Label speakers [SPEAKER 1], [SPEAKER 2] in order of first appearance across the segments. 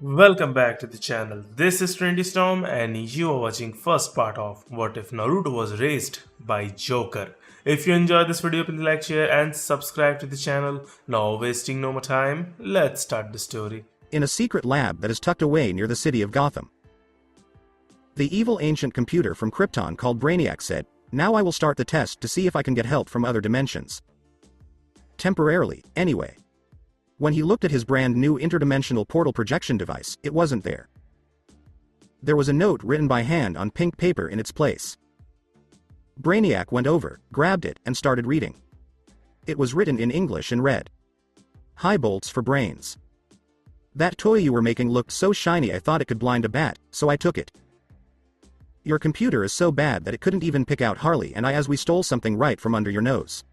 [SPEAKER 1] Welcome back to the channel. This is Trendy Storm and you are watching first part of What If Naruto Was Raised by Joker. If you enjoyed this video, please like, share and subscribe to the channel. Now wasting no more time, let's start the story.
[SPEAKER 2] In a secret lab that is tucked away near the city of Gotham. The evil ancient computer from Krypton called Brainiac said, "Now I will start the test to see if I can get help from other dimensions. Temporarily, anyway." When he looked at his brand new interdimensional portal projection device, it wasn't there. There was a note written by hand on pink paper in its place. Brainiac went over, grabbed it, and started reading. It was written in English and read, "High bolts for brains. That toy you were making looked so shiny I thought it could blind a bat, so I took it. Your computer is so bad that it couldn't even pick out Harley and I as we stole something right from under your nose.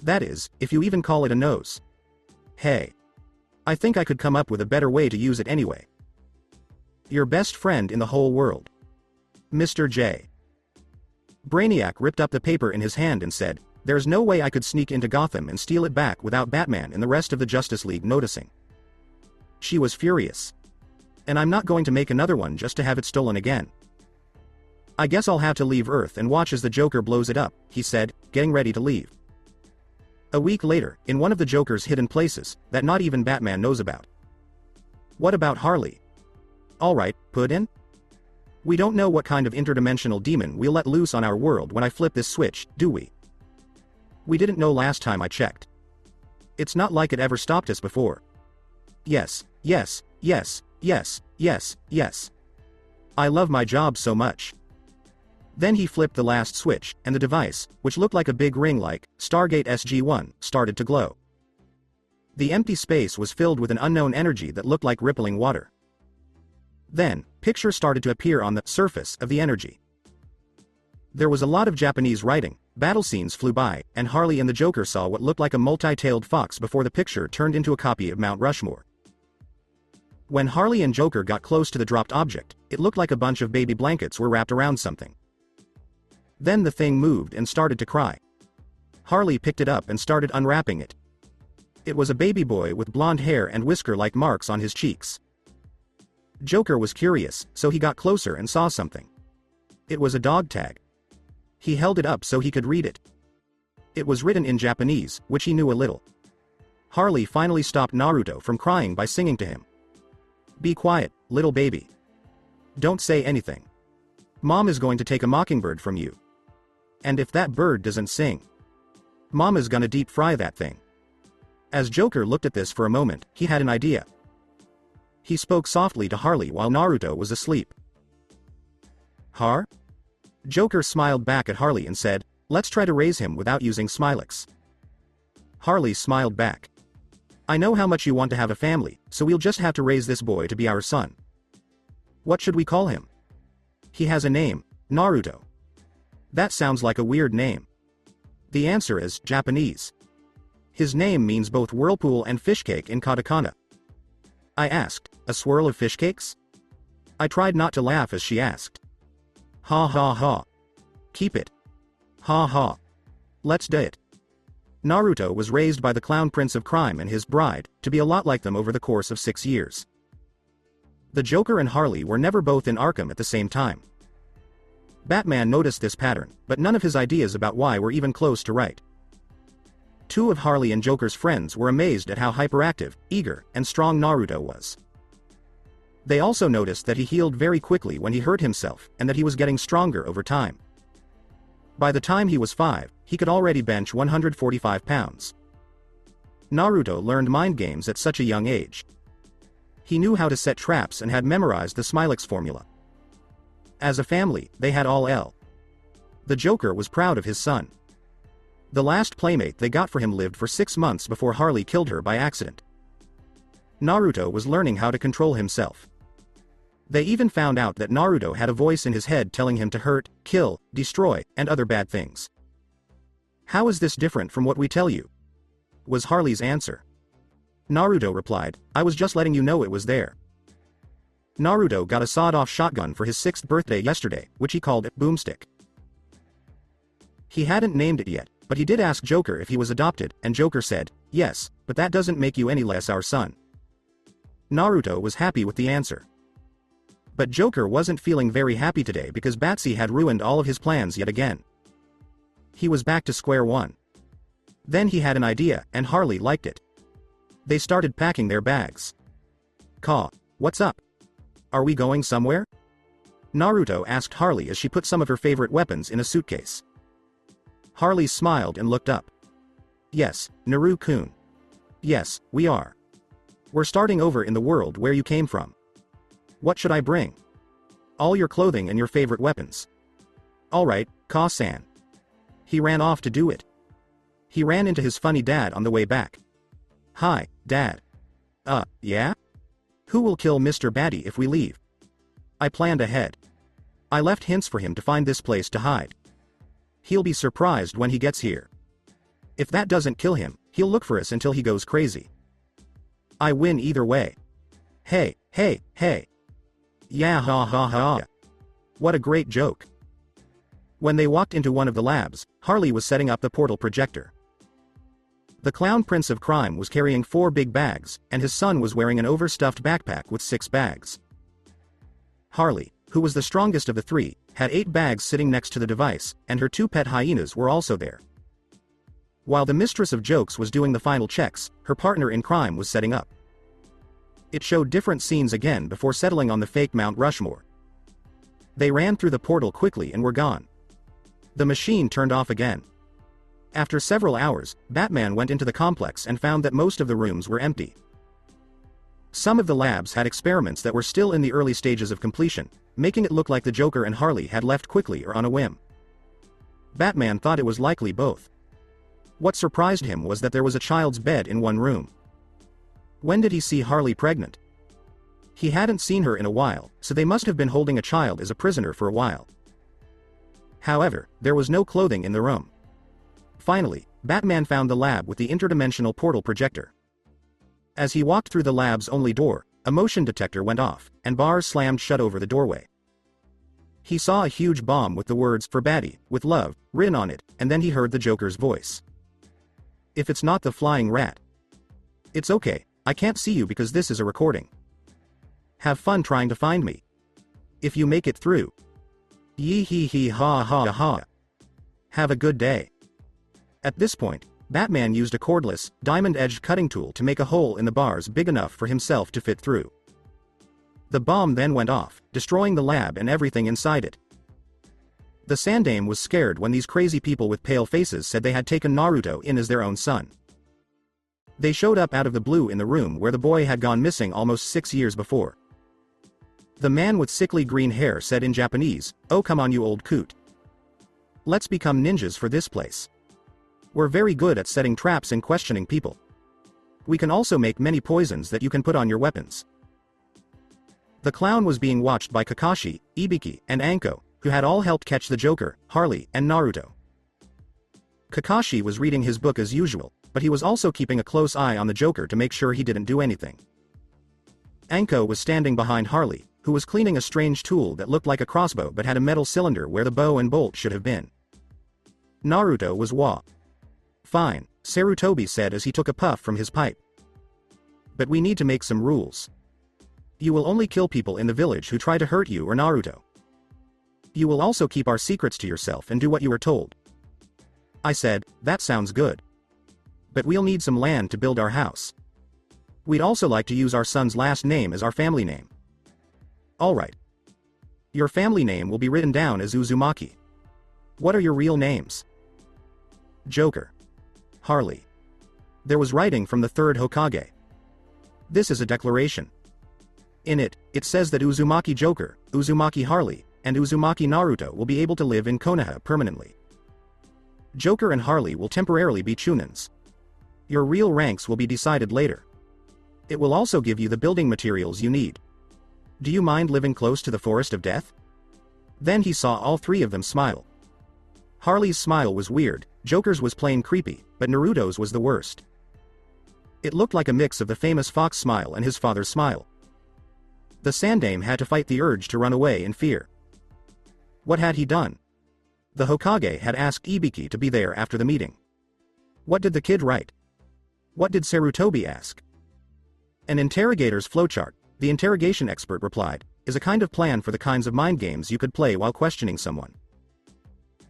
[SPEAKER 2] That is, if you even call it a nose. Hey. I think I could come up with a better way to use it anyway. Your best friend in the whole world. Mr. J." Brainiac ripped up the paper in his hand and said, "There's no way I could sneak into Gotham and steal it back without Batman and the rest of the Justice League noticing." She was furious. "And I'm not going to make another one just to have it stolen again. I guess I'll have to leave Earth and watch as the Joker blows it up," he said, getting ready to leave. A week later, in one of the Joker's hidden places, that not even Batman knows about. What about Harley? Alright, put in? We don't know what kind of interdimensional demon we'll let loose on our world when I flip this switch, do we? We didn't know last time I checked. It's not like it ever stopped us before. Yes, yes, yes, yes, yes, yes. I love my job so much." Then he flipped the last switch, and the device, which looked like a big ring like Stargate SG-1, started to glow. The empty space was filled with an unknown energy that looked like rippling water. Then, pictures started to appear on the surface of the energy. There was a lot of Japanese writing, battle scenes flew by, and Harley and the Joker saw what looked like a multi-tailed fox before the picture turned into a copy of Mount Rushmore. When Harley and Joker got close to the dropped object, it looked like a bunch of baby blankets were wrapped around something. Then the thing moved and started to cry. Harley picked it up and started unwrapping it. It was a baby boy with blonde hair and whisker-like marks on his cheeks. Joker was curious, so he got closer and saw something. It was a dog tag. He held it up so he could read it. It was written in Japanese, which he knew a little. Harley finally stopped Naruto from crying by singing to him. "Be quiet, little baby. Don't say anything. Mom is going to take a mockingbird from you. And if that bird doesn't sing, Mama's gonna deep fry that thing." As Joker looked at this for a moment, he had an idea. He spoke softly to Harley while Naruto was asleep. "Har?" Joker smiled back at Harley and said, "Let's try to raise him without using Smilex." Harley smiled back. "I know how much you want to have a family, so we'll just have to raise this boy to be our son. What should we call him? He has a name, Naruto. That sounds like a weird name." The answer is Japanese. His name means both whirlpool and fishcake in katakana. I asked, "A swirl of fish cakes?" I tried not to laugh as she asked. "Ha ha ha. Keep it. Ha ha. Let's do it." Naruto was raised by the clown prince of crime and his bride, to be a lot like them over the course of 6 years. The Joker and Harley were never both in Arkham at the same time. Batman noticed this pattern, but none of his ideas about why were even close to right. Two of Harley and Joker's friends were amazed at how hyperactive, eager, and strong Naruto was. They also noticed that he healed very quickly when he hurt himself, and that he was getting stronger over time. By the time he was 5, he could already bench 145 pounds. Naruto learned mind games at such a young age. He knew how to set traps and had memorized the Smilex formula. As a family, they had all L. The Joker was proud of his son. The last playmate they got for him lived for 6 months before Harley killed her by accident. Naruto was learning how to control himself. They even found out that Naruto had a voice in his head telling him to hurt, kill, destroy, and other bad things. "How is this different from what we tell you?" was Harley's answer. Naruto replied, "I was just letting you know it was there." Naruto got a sawed-off shotgun for his 6th birthday yesterday, which he called Boomstick. He hadn't named it yet, but he did ask Joker if he was adopted, and Joker said, "Yes, but that doesn't make you any less our son." Naruto was happy with the answer. But Joker wasn't feeling very happy today because Batsy had ruined all of his plans yet again. He was back to square one. Then he had an idea, and Harley liked it. They started packing their bags. "Ka, what's up? Are we going somewhere?" Naruto asked Harley as she put some of her favorite weapons in a suitcase. Harley smiled and looked up. "Yes, Naru-kun. Yes, we are. We're starting over in the world where you came from. What should I bring?" "All your clothing and your favorite weapons." "Alright, Ka-san." He ran off to do it. He ran into his funny dad on the way back. "Hi, Dad." Yeah? Who will kill Mr. Batty if we leave?" "I planned ahead. I left hints for him to find this place to hide. He'll be surprised when he gets here. If that doesn't kill him, he'll look for us until he goes crazy. I win either way. Hey, hey, hey. Yeah, ha ha ha. What a great joke." When they walked into one of the labs, Harley was setting up the portal projector. The clown prince of crime was carrying 4 big bags, and his son was wearing an overstuffed backpack with 6 bags. Harley, who was the strongest of the 3, had 8 bags sitting next to the device, and her 2 pet hyenas were also there. While the mistress of jokes was doing the final checks, her partner in crime was setting up. It showed different scenes again before settling on the fake Mount Rushmore. They ran through the portal quickly and were gone. The machine turned off again. After several hours, Batman went into the complex and found that most of the rooms were empty. Some of the labs had experiments that were still in the early stages of completion, making it look like the Joker and Harley had left quickly or on a whim. Batman thought it was likely both. What surprised him was that there was a child's bed in one room. When did he see Harley pregnant? He hadn't seen her in a while, so they must have been holding a child as a prisoner for a while. However, there was no clothing in the room. Finally, Batman found the lab with the interdimensional portal projector. As he walked through the lab's only door, a motion detector went off, and bars slammed shut over the doorway. He saw a huge bomb with the words "For Batty, with love," written on it, and then he heard the Joker's voice. "If it's not the flying rat. It's okay, I can't see you because this is a recording. Have fun trying to find me. If you make it through. Yee hee hee ha ha ha. Have a good day." At this point, Batman used a cordless, diamond-edged cutting tool to make a hole in the bars big enough for himself to fit through. The bomb then went off, destroying the lab and everything inside it. The Sandame was scared when these crazy people with pale faces said they had taken Naruto in as their own son. They showed up out of the blue in the room where the boy had gone missing almost 6 years before. The man with sickly green hair said in Japanese, "Oh come on you old coot. Let's become ninjas for this place. We're very good at setting traps and questioning people. We can also make many poisons that you can put on your weapons." The clown was being watched by Kakashi, Ibiki, and Anko, who had all helped catch the Joker, Harley, and Naruto. Kakashi was reading his book as usual, but he was also keeping a close eye on the Joker to make sure he didn't do anything. Anko was standing behind Harley, who was cleaning a strange tool that looked like a crossbow but had a metal cylinder where the bow and bolt should have been. Naruto was fine, Sarutobi said as he took a puff from his pipe. "But we need to make some rules. You will only kill people in the village who try to hurt you or Naruto. You will also keep our secrets to yourself and do what you are told." I said, "That sounds good. But we'll need some land to build our house. We'd also like to use our son's last name as our family name." "Alright. Your family name will be written down as Uzumaki. What are your real names?" "Joker. Harley." There was writing from the 3rd Hokage. "This is a declaration. In it, it says that Uzumaki Joker, Uzumaki Harley, and Uzumaki Naruto will be able to live in Konoha permanently. Joker and Harley will temporarily be Chunins. Your real ranks will be decided later. It will also give you the building materials you need. Do you mind living close to the Forest of Death?" Then he saw all 3 of them smile. Harley's smile was weird, Joker's was plain creepy, but Naruto's was the worst. It looked like a mix of the famous fox smile and his father's smile. The Sandame had to fight the urge to run away in fear. What had he done? The Hokage had asked Ibiki to be there after the meeting. What did the kid write? What did Sarutobi ask? An interrogator's flowchart, the interrogation expert replied, is a kind of plan for the kinds of mind games you could play while questioning someone.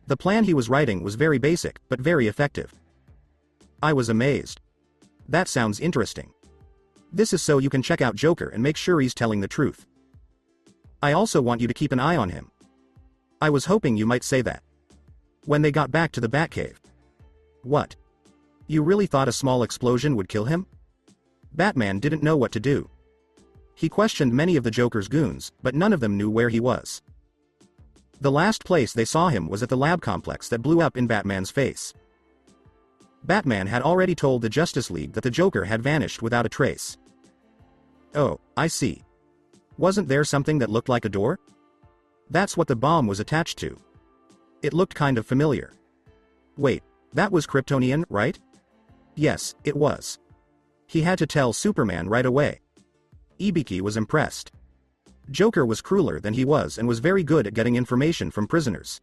[SPEAKER 2] The plan he was writing was very basic, but very effective. I was amazed. That sounds interesting. This is so you can check out Joker and make sure he's telling the truth. I also want you to keep an eye on him. I was hoping you might say that. When they got back to the Batcave. What? You really thought a small explosion would kill him? Batman didn't know what to do. He questioned many of the Joker's goons, but none of them knew where he was. The last place they saw him was at the lab complex that blew up in Batman's face. Batman had already told the Justice League that the Joker had vanished without a trace. Oh, I see. Wasn't there something that looked like a door? That's what the bomb was attached to. It looked kind of familiar. Wait, that was Kryptonian, right? Yes, it was. He had to tell Superman right away. Ibiki was impressed. Joker was crueler than he was and was very good at getting information from prisoners.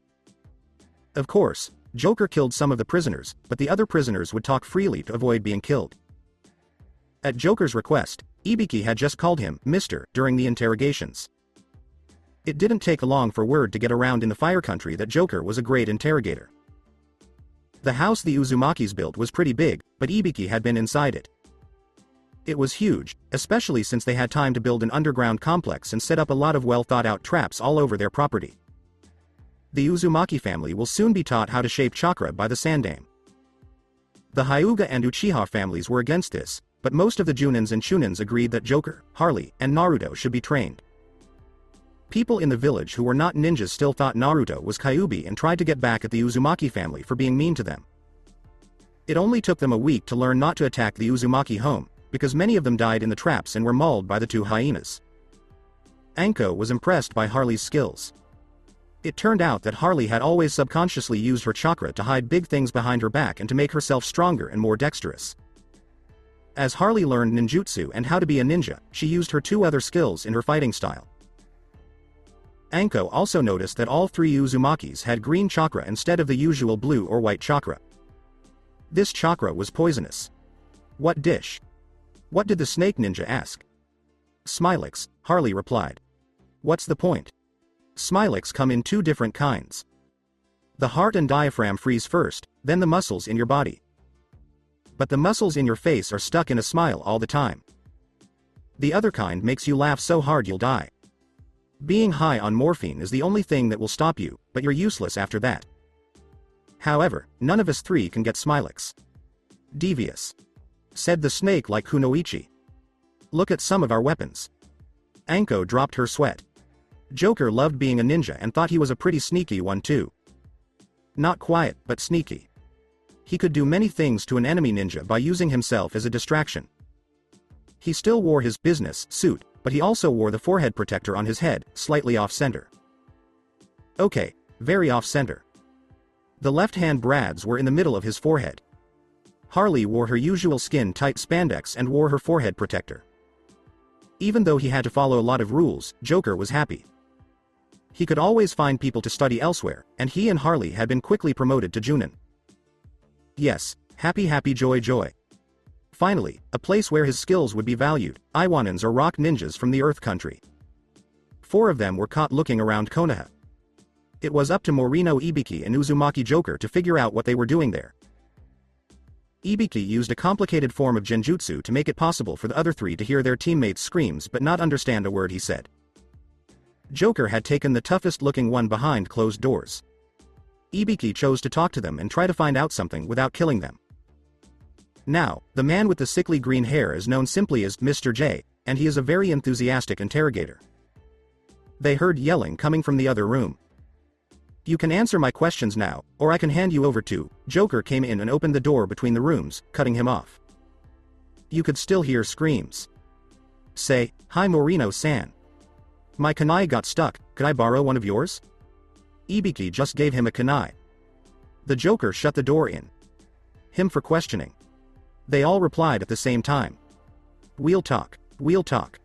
[SPEAKER 2] Of course, Joker killed some of the prisoners, but the other prisoners would talk freely to avoid being killed. At Joker's request, Ibiki had just called him Mr. during the interrogations. It didn't take long for word to get around in the Fire Country that Joker was a great interrogator. The house the Uzumakis built was pretty big, but Ibiki had been inside it. It was huge, especially since they had time to build an underground complex and set up a lot of well-thought-out traps all over their property. The Uzumaki family will soon be taught how to shape chakra by the Sandame. The Hyuga and Uchiha families were against this, but most of the Junins and Chunins agreed that Joker, Harley, and Naruto should be trained. People in the village who were not ninjas still thought Naruto was Kyuubi and tried to get back at the Uzumaki family for being mean to them. It only took them a week to learn not to attack the Uzumaki home, because many of them died in the traps and were mauled by the two hyenas. Anko was impressed by Harley's skills. It turned out that Harley had always subconsciously used her chakra to hide big things behind her back and to make herself stronger and more dexterous. As Harley learned ninjutsu and how to be a ninja, she used her two other skills in her fighting style. Anko also noticed that all three Uzumakis had green chakra instead of the usual blue or white chakra. This chakra was poisonous. What dish? What did the snake ninja ask? Smilex, Harley replied. What's the point? Smilex come in two different kinds. The heart and diaphragm freeze first, then the muscles in your body. But the muscles in your face are stuck in a smile all the time. The other kind makes you laugh so hard you'll die. Being high on morphine is the only thing that will stop you, but you're useless after that. However, none of us three can get Smilex. Devious. Said the snake like Kunoichi. Look at some of our weapons. Anko dropped her sweat. Joker loved being a ninja and thought he was a pretty sneaky one too. Not quiet, but sneaky. He could do many things to an enemy ninja by using himself as a distraction. He still wore his business suit, but he also wore the forehead protector on his head, slightly off-center. Okay, very off-center. The left-hand brads were in the middle of his forehead. Harley wore her usual skin-tight spandex and wore her forehead protector. Even though he had to follow a lot of rules, Joker was happy. He could always find people to study elsewhere, and he and Harley had been quickly promoted to Junin. Yes, happy happy joy joy. Finally, a place where his skills would be valued. Iwanins or rock ninjas from the Earth Country. 4 of them were caught looking around Konoha. It was up to Morino Ibiki and Uzumaki Joker to figure out what they were doing there. Ibiki used a complicated form of genjutsu to make it possible for the other 3 to hear their teammates' screams but not understand a word he said. Joker had taken the toughest-looking one behind closed doors. Ibiki chose to talk to them and try to find out something without killing them. Now, the man with the sickly green hair is known simply as Mr. J, and he is a very enthusiastic interrogator. They heard yelling coming from the other room. You can answer my questions now, or I can hand you over to. Joker came in and opened the door between the rooms, cutting him off. You could still hear screams. Say, hi Morino-san. My kunai got stuck, could I borrow one of yours? Ibiki just gave him a kunai. The Joker shut the door in. Him for questioning. They all replied at the same time. We'll talk, we'll talk.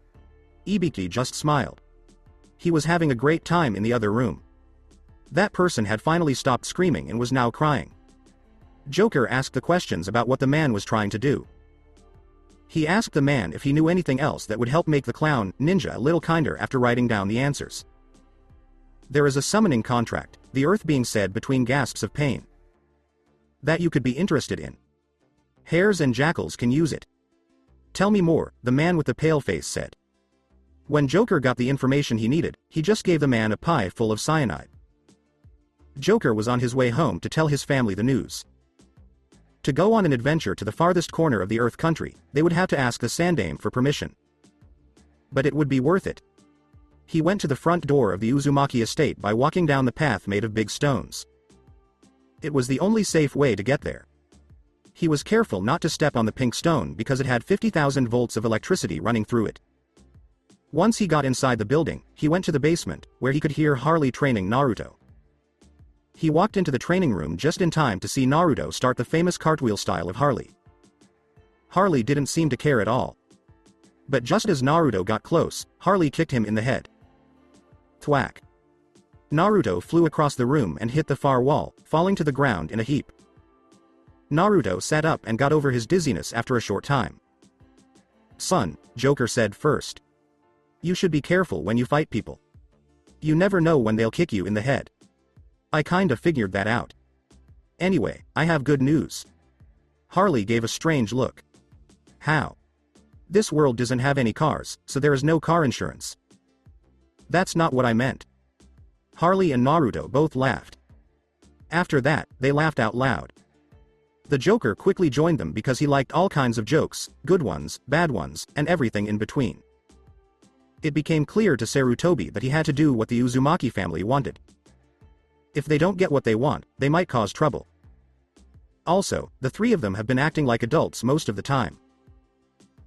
[SPEAKER 2] Ibiki just smiled. He was having a great time in the other room. That person had finally stopped screaming and was now crying. Joker asked the questions about what the man was trying to do. He asked the man if he knew anything else that would help make the clown ninja a little kinder after writing down the answers. There is a summoning contract, the earth being said between gasps of pain, that you could be interested in. Hares and jackals can use it. Tell me more, the man with the pale face said. When Joker got the information he needed, he just gave the man a pie full of cyanide. Joker was on his way home to tell his family the news. To go on an adventure to the farthest corner of the Earth country, they would have to ask the Sandaime for permission. But it would be worth it. He went to the front door of the Uzumaki estate by walking down the path made of big stones. It was the only safe way to get there. He was careful not to step on the pink stone because it had 50,000 volts of electricity running through it. Once he got inside the building, he went to the basement, where he could hear Harley training Naruto. He walked into the training room just in time to see Naruto start the famous cartwheel style of Harley. Harley didn't seem to care at all. But just as Naruto got close, Harley kicked him in the head. Thwack. Naruto flew across the room and hit the far wall, falling to the ground in a heap. Naruto sat up and got over his dizziness after a short time. Son, Joker said first. You should be careful when you fight people. You never know when they'll kick you in the head. I kinda figured that out. Anyway, I have good news. Harley gave a strange look. How? This world doesn't have any cars, so there is no car insurance. That's not what I meant. Harley and Naruto both laughed. After that, they laughed out loud. The Joker quickly joined them because he liked all kinds of jokes, good ones, bad ones, and everything in between. It became clear to Sarutobi that he had to do what the Uzumaki family wanted. If they don't get what they want, they might cause trouble. Also, the three of them have been acting like adults most of the time.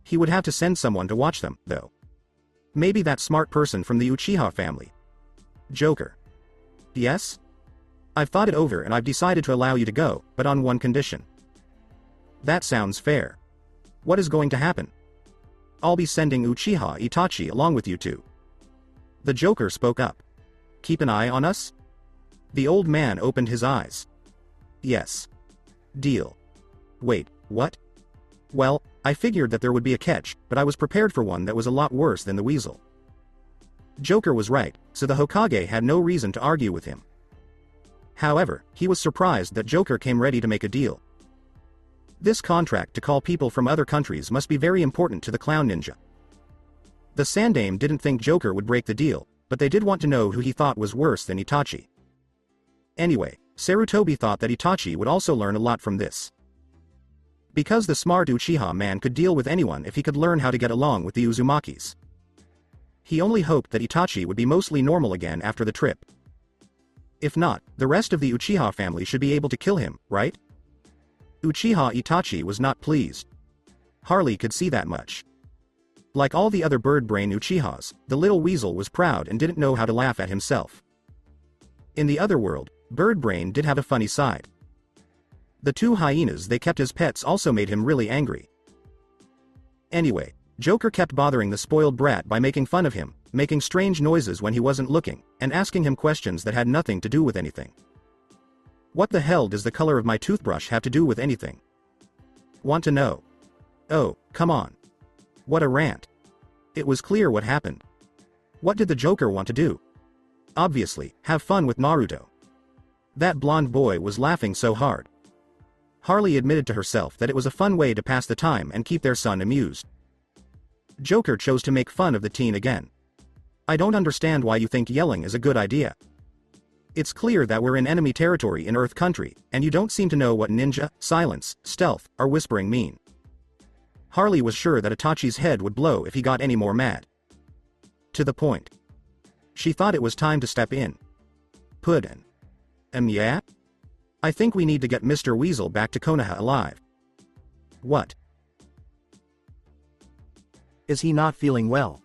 [SPEAKER 2] He would have to send someone to watch them, though. Maybe that smart person from the Uchiha family. Joker. Yes? I've thought it over and I've decided to allow you to go, but on one condition. That sounds fair. What is going to happen? I'll be sending Uchiha Itachi along with you two. The Joker spoke up. Keep an eye on us? The old man opened his eyes. Yes. Deal. Wait, what? Well, I figured that there would be a catch, but I was prepared for one that was a lot worse than the weasel. Joker was right, so the Hokage had no reason to argue with him. However, he was surprised that Joker came ready to make a deal. This contract to call people from other countries must be very important to the clown ninja. The Sandaime didn't think Joker would break the deal, but they did want to know who he thought was worse than Itachi. Anyway, Sarutobi thought that Itachi would also learn a lot from this. Because the smart Uchiha man could deal with anyone if he could learn how to get along with the Uzumakis. He only hoped that Itachi would be mostly normal again after the trip. If not, the rest of the Uchiha family should be able to kill him, right? Uchiha Itachi was not pleased. Harley could see that much. Like all the other bird brain Uchihas, the little weasel was proud and didn't know how to laugh at himself. In the other world, Bird Brain did have a funny side. The two hyenas they kept as pets also made him really angry. Anyway, Joker kept bothering the spoiled brat by making fun of him, making strange noises when he wasn't looking, and asking him questions that had nothing to do with anything. What the hell does the color of my toothbrush have to do with anything? Want to know? Oh, come on. What a rant. It was clear what happened. What did the Joker want to do? Obviously, have fun with Naruto. That blonde boy was laughing so hard. Harley admitted to herself that it was a fun way to pass the time and keep their son amused. Joker chose to make fun of the teen again. I don't understand why you think yelling is a good idea. It's clear that we're in enemy territory in Earth Country, and you don't seem to know what ninja, silence, stealth, or whispering mean. Harley was sure that Itachi's head would blow if he got any more mad. To the point. She thought it was time to step in. Puddin'. Yeah? I think we need to get Mr. Weasel back to Konoha alive. What?
[SPEAKER 3] Is he not feeling well?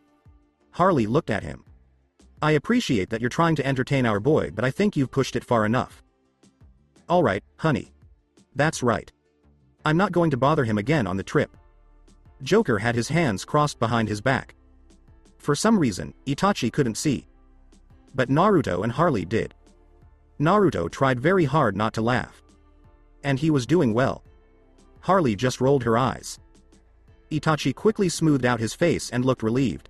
[SPEAKER 2] Harley looked at him. I appreciate that you're trying to entertain our boy, but I think you've pushed it far enough. Alright, honey. That's right. I'm not going to bother him again on the trip. Joker had his hands crossed behind his back. For some reason, Itachi couldn't see. But Naruto and Harley did. Naruto tried very hard not to laugh. And he was doing well. Harley just rolled her eyes. Itachi quickly smoothed out his face and looked relieved.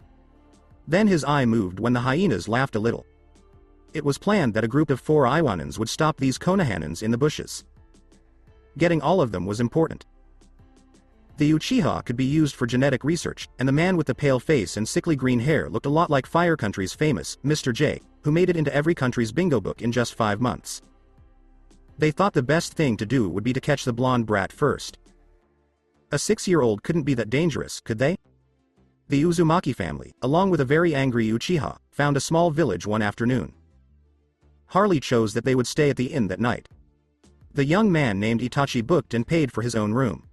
[SPEAKER 2] Then his eye moved when the hyenas laughed a little. It was planned that a group of 4 Iwanans would stop these Konohanans in the bushes. Getting all of them was important. The Uchiha could be used for genetic research, and the man with the pale face and sickly green hair looked a lot like Fire Country's famous Mr. J, who made it into every country's bingo book in just 5 months. They thought the best thing to do would be to catch the blonde brat first. A 6-year-old couldn't be that dangerous, could they? The Uzumaki family, along with a very angry Uchiha, found a small village one afternoon. Harley chose that they would stay at the inn that night. The young man named Itachi booked and paid for his own room.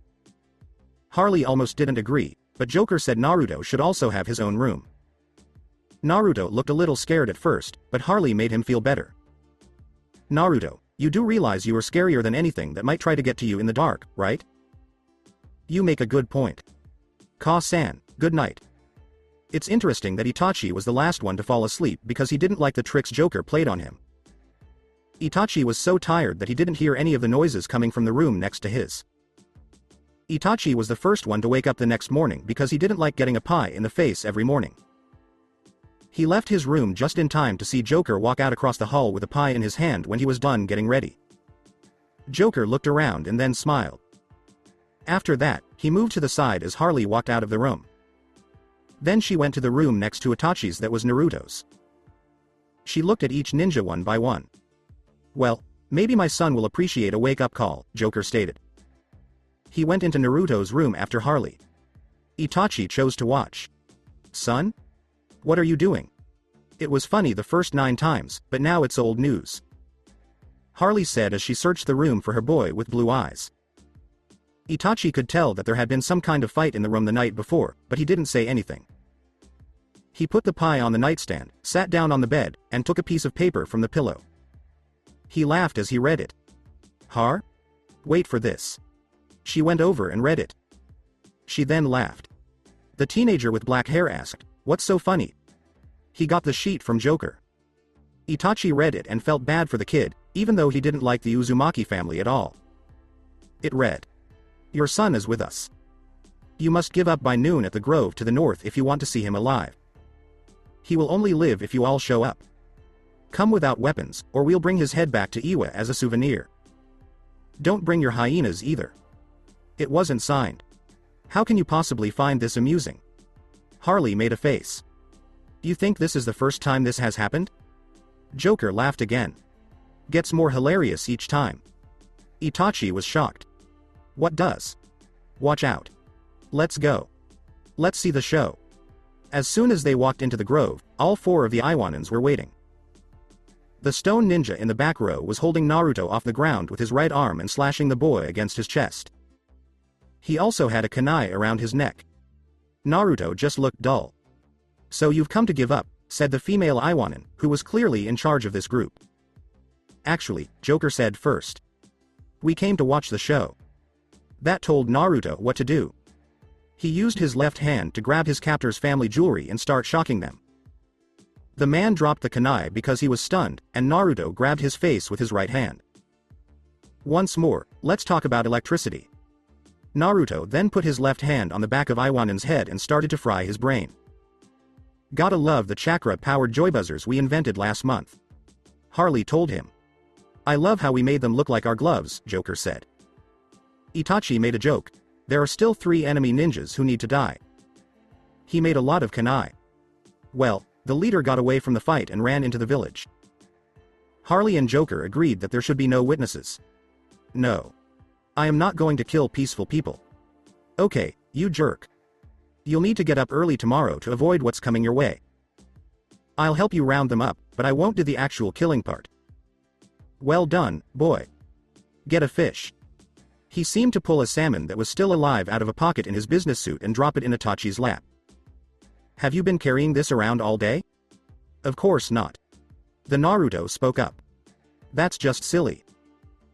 [SPEAKER 2] Harley almost didn't agree, but Joker said Naruto should also have his own room. Naruto looked a little scared at first, but Harley made him feel better. Naruto, you do realize you are scarier than anything that might try to get to you in the dark, right? You make a good point. Ka-san, good night. It's interesting that Itachi was the last one to fall asleep because he didn't like the tricks Joker played on him. Itachi was so tired that he didn't hear any of the noises coming from the room next to his. Itachi was the first one to wake up the next morning because he didn't like getting a pie in the face every morning. He left his room just in time to see Joker walk out across the hall with a pie in his hand when he was done getting ready. Joker looked around and then smiled. After that, he moved to the side as Harley walked out of the room. Then she went to the room next to Itachi's that was Naruto's. She looked at each ninja one by one. Well, maybe my son will appreciate a wake-up call, Joker stated. He went into Naruto's room after Harley. Itachi chose to watch. Son? What are you doing? It was funny the first 9 times, but now it's old news. Harley said as she searched the room for her boy with blue eyes. Itachi could tell that there had been some kind of fight in the room the night before, but he didn't say anything. He put the pie on the nightstand, sat down on the bed, and took a piece of paper from the pillow. He laughed as he read it. Har? Wait for this. She went over and read it. She then laughed. The teenager with black hair asked, "What's so funny?" He got the sheet from Joker. Itachi read it and felt bad for the kid, even though he didn't like the Uzumaki family at all. It read, "Your son is with us. You must give up by noon at the grove to the north if you want to see him alive. He will only live if you all show up. Come without weapons, or we'll bring his head back to Iwa as a souvenir. Don't bring your hyenas either." It wasn't signed. How can you possibly find this amusing? Harley made a face. You think this is the first time this has happened? Joker laughed again. Gets more hilarious each time. Itachi was shocked. What does? Watch out. Let's go. Let's see the show. As soon as they walked into the grove, all 4 of the Iwanans were waiting. The stone ninja in the back row was holding Naruto off the ground with his right arm and slashing the boy against his chest. He also had a kunai around his neck. Naruto just looked dull. So you've come to give up, said the female Iwanan, who was clearly in charge of this group. Actually, Joker said first. We came to watch the show. That told Naruto what to do. He used his left hand to grab his captor's family jewelry and start shocking them. The man dropped the kunai because he was stunned, and Naruto grabbed his face with his right hand. Once more, let's talk about electricity. Naruto then put his left hand on the back of Iwanan's head and started to fry his brain. Gotta love the chakra-powered joy buzzers we invented last month. Harley told him. I love how we made them look like our gloves, Joker said. Itachi made a joke. There are still 3 enemy ninjas who need to die. He made a lot of kunai. Well, the leader got away from the fight and ran into the village. Harley and Joker agreed that there should be no witnesses. No. I am not going to kill peaceful people. Okay, you jerk. You'll need to get up early tomorrow to avoid what's coming your way. I'll help you round them up, but I won't do the actual killing part. Well done, boy. Get a fish. He seemed to pull a salmon that was still alive out of a pocket in his business suit and drop it in Itachi's lap. Have you been carrying this around all day? Of course not. The Naruto spoke up. That's just silly.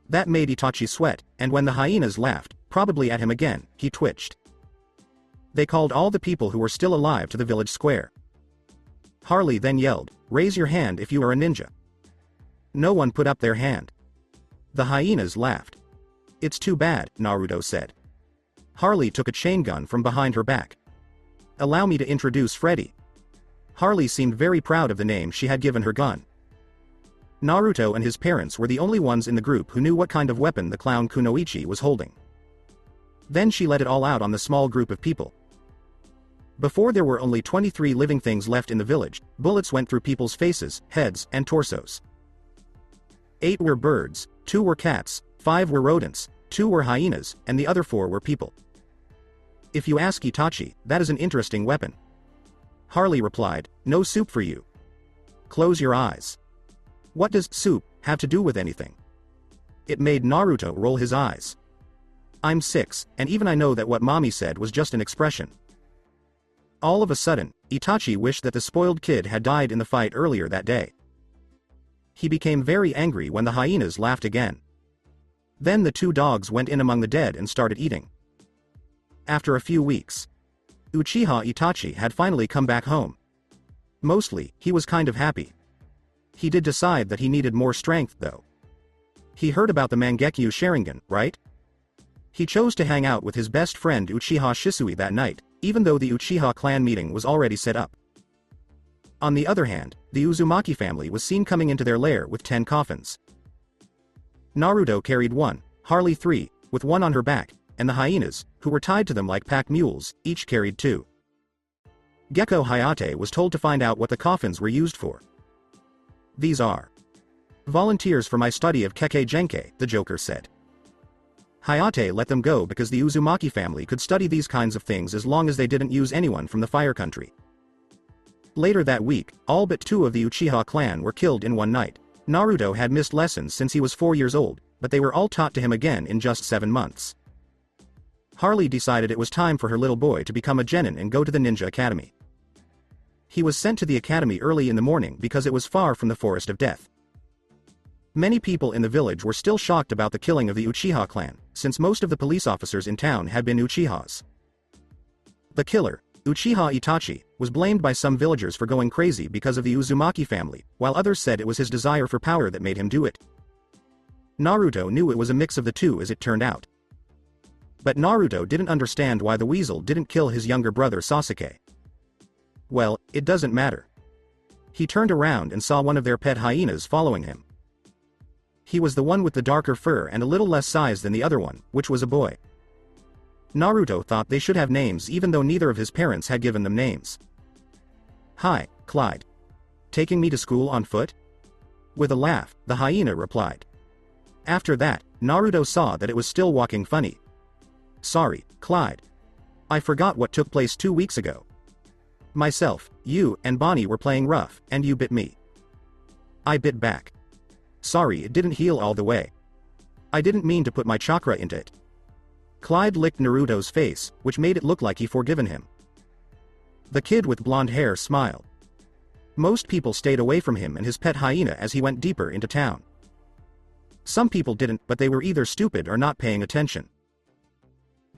[SPEAKER 2] That made Itachi sweat, and when the hyenas laughed, probably at him again, he twitched. They called all the people who were still alive to the village square. Harley then yelled, "Raise your hand if you are a ninja." No one put up their hand. The hyenas laughed. It's too bad, Naruto said. Harley took a chain gun from behind her back. Allow me to introduce Freddy. Harley seemed very proud of the name she had given her gun. Naruto and his parents were the only ones in the group who knew what kind of weapon the clown Kunoichi was holding. Then she let it all out on the small group of people. Before there were only 23 living things left in the village, bullets went through people's faces, heads, and torsos. 8 were birds, 2 were cats, 5 were rodents, 2 were hyenas, and the other 4 were people. If you ask Itachi, that is an interesting weapon. Harley replied, no soup for you. Close your eyes. What does soup have to do with anything? It made Naruto roll his eyes. I'm 6, and even I know that what mommy said was just an expression. All of a sudden, Itachi wished that the spoiled kid had died in the fight earlier that day. He became very angry when the hyenas laughed again. Then the 2 dogs went in among the dead and started eating. After a few weeks, Uchiha Itachi had finally come back home. Mostly, he was kind of happy. He did decide that he needed more strength though. He heard about the Mangekyo Sharingan, right? He chose to hang out with his best friend Uchiha Shisui that night, even though the Uchiha clan meeting was already set up. On the other hand, the Uzumaki family was seen coming into their lair with 10 coffins. Naruto carried 1, Harley 3, with 1 on her back, and the hyenas, who were tied to them like pack mules, each carried 2. Gekko Hayate was told to find out what the coffins were used for. These are volunteers for my study of Kekkei Genkai, the Joker said. Hayate let them go because the Uzumaki family could study these kinds of things as long as they didn't use anyone from the Fire Country. Later that week, all but 2 of the Uchiha clan were killed in one night. Naruto had missed lessons since he was 4 years old, but they were all taught to him again in just 7 months. Harley decided it was time for her little boy to become a genin and go to the ninja academy. He was sent to the academy early in the morning because it was far from the forest of death. Many people in the village were still shocked about the killing of the Uchiha clan, since most of the police officers in town had been Uchihas. The killer, Uchiha Itachi, was blamed by some villagers for going crazy because of the Uzumaki family, while others said it was his desire for power that made him do it. Naruto knew it was a mix of the two as it turned out. But Naruto didn't understand why the weasel didn't kill his younger brother Sasuke. Well, it doesn't matter. He turned around and saw one of their pet hyenas following him. He was the one with the darker fur and a little less size than the other one, which was a boy. Naruto thought they should have names even though neither of his parents had given them names. Hi, Clyde. Taking me to school on foot? With a laugh, the hyena replied. After that, Naruto saw that it was still walking funny. Sorry, Clyde. I forgot what took place 2 weeks ago. Myself, you, and Bonnie were playing rough, and you bit me. I bit back. Sorry it didn't heal all the way. I didn't mean to put my chakra into it. Clyde licked Naruto's face, which made it look like he forgiven him. The kid with blonde hair smiled. Most people stayed away from him and his pet hyena as he went deeper into town. Some people didn't, but they were either stupid or not paying attention.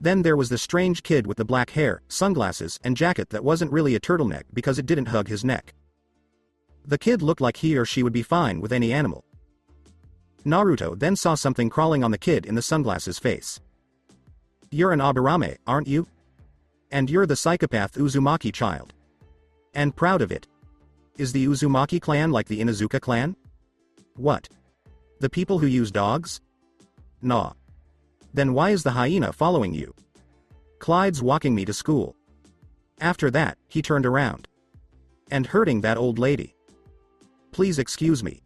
[SPEAKER 2] Then there was the strange kid with the black hair, sunglasses, and jacket that wasn't really a turtleneck because it didn't hug his neck. The kid looked like he or she would be fine with any animal. Naruto then saw something crawling on the kid in the sunglasses face. You're an Aburame, aren't you? And you're the psychopath Uzumaki child. And proud of it. Is the Uzumaki clan like the Inuzuka clan? What? The people who use dogs? Nah. Then why is the hyena following you? Clyde's walking me to school. After that, he turned around. And hurting that old lady. Please excuse me.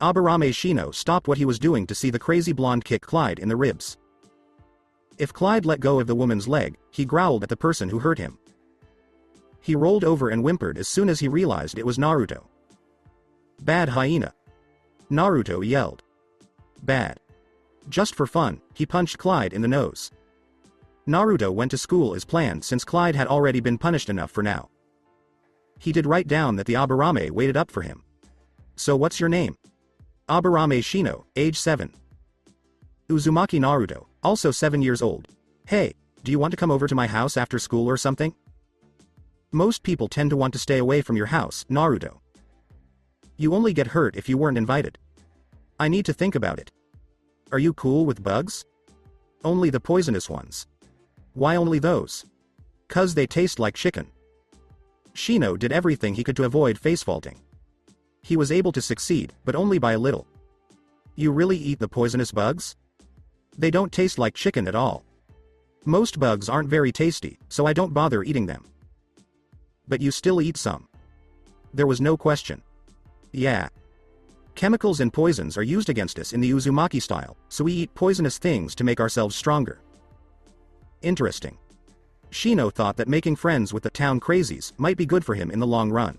[SPEAKER 2] Aburame Shino stopped what he was doing to see the crazy blonde kick Clyde in the ribs. If Clyde let go of the woman's leg, he growled at the person who hurt him. He rolled over and whimpered as soon as he realized it was Naruto. Bad hyena. Naruto yelled. Bad. Just for fun, he punched Clyde in the nose. Naruto went to school as planned since Clyde had already been punished enough for now. He did write down that the Aburame waited up for him. So what's your name? Aburame Shino, age 7. Uzumaki Naruto, also 7 years old. Hey, do you want to come over to my house after school or something? Most people tend to want to stay away from your house, Naruto. You only get hurt if you weren't invited. I need to think about it. Are you cool with bugs? Only the poisonous ones. Why only those? 'Cause they taste like chicken. Shino did everything he could to avoid face-faulting. He was able to succeed, but only by a little. You really eat the poisonous bugs? They don't taste like chicken at all. Most bugs aren't very tasty, so I don't bother eating them. But you still eat some. There was no question. Yeah. Chemicals and poisons are used against us in the Uzumaki style, so we eat poisonous things to make ourselves stronger. Interesting. Shino thought that making friends with the town crazies might be good for him in the long run.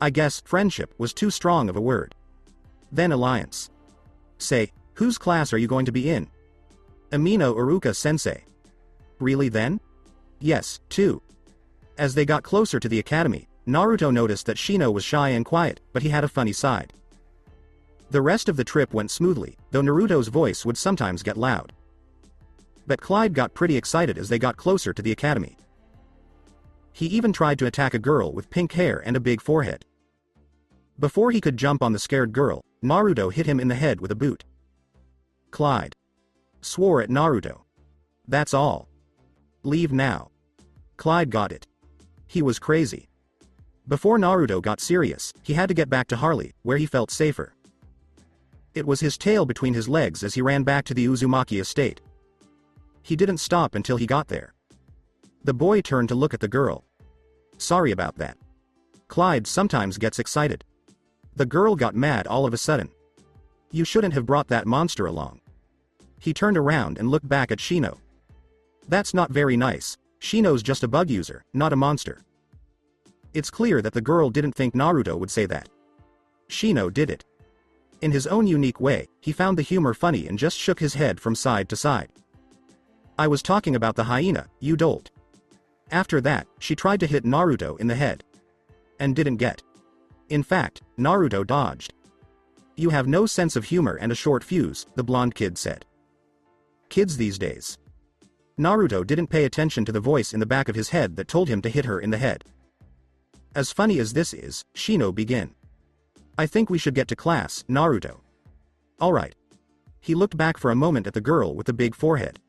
[SPEAKER 2] I guess friendship was too strong of a word. Then alliance. Say, whose class are you going to be in? Amino Iruka-sensei. Really then? Yes, too. As they got closer to the academy, Naruto noticed that Shino was shy and quiet, but he had a funny side. The rest of the trip went smoothly, though Naruto's voice would sometimes get loud. But Clyde got pretty excited as they got closer to the academy. He even tried to attack a girl with pink hair and a big forehead. Before he could jump on the scared girl, Naruto hit him in the head with a boot. Clyde swore at Naruto. That's all. Leave now. Clyde got it. He was crazy. Before Naruto got serious, he had to get back to Harley, where he felt safer. It was his tail between his legs as he ran back to the Uzumaki estate. He didn't stop until he got there. The boy turned to look at the girl. Sorry about that. Clyde sometimes gets excited. The girl got mad all of a sudden. You shouldn't have brought that monster along. He turned around and looked back at Shino. That's not very nice. Shino's just a bug user, not a monster. It's clear that the girl didn't think Naruto would say that. Shino did it. In his own unique way, he found the humor funny and just shook his head from side to side. I was talking about the hyena, you dolt. After that, she tried to hit Naruto in the head. And didn't get. In fact, Naruto dodged. You have no sense of humor and a short fuse, the blonde kid said. Kids these days. Naruto didn't pay attention to the voice in the back of his head that told him to hit her in the head. As funny as this is, Shino began. I think we should get to class, Naruto. Alright. He looked back for a moment at the girl with the big forehead.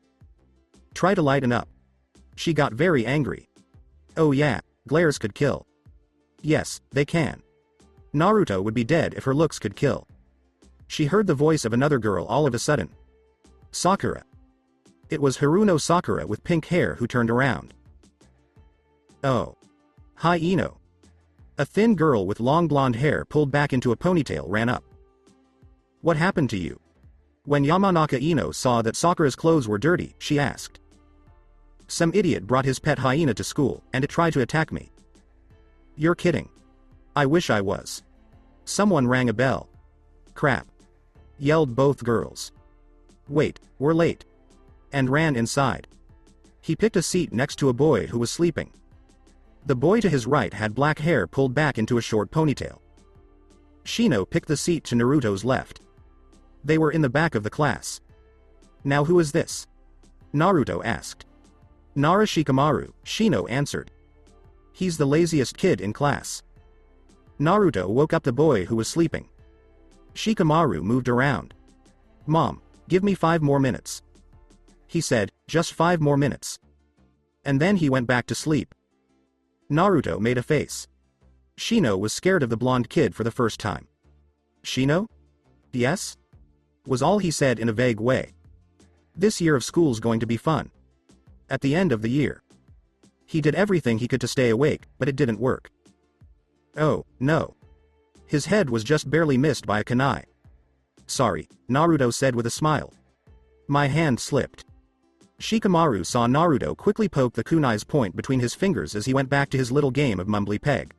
[SPEAKER 2] Try to lighten up. She got very angry. Oh yeah, glares could kill. Yes, they can. Naruto would be dead if her looks could kill. She heard the voice of another girl all of a sudden. Sakura. It was Haruno Sakura with pink hair who turned around. Oh. Hi Ino. A thin girl with long blonde hair pulled back into a ponytail ran up. What happened to you? When Yamanaka Ino saw that Sakura's clothes were dirty, she asked. Some idiot brought his pet hyena to school, and it tried to attack me. You're kidding. I wish I was. Someone rang a bell. Crap. Yelled both girls. Wait, we're late. And ran inside. He picked a seat next to a boy who was sleeping. The boy to his right had black hair pulled back into a short ponytail. Shino picked the seat to Naruto's left. They were in the back of the class. Now who is this? Naruto asked. Nara Shikamaru, Shino answered. He's the laziest kid in class. Naruto woke up the boy who was sleeping. Shikamaru moved around. Mom, give me 5 more minutes. He said, just 5 more minutes. And then he went back to sleep. Naruto made a face. Shino was scared of the blonde kid for the first time. Shino? Yes? Was all he said in a vague way. This year of school's going to be fun. At the end of the year. He did everything he could to stay awake, but it didn't work. Oh, no. His head was just barely missed by a kunai. Sorry, Naruto said with a smile. My hand slipped. Shikamaru saw Naruto quickly poke the kunai's point between his fingers as he went back to his little game of mumbly peg.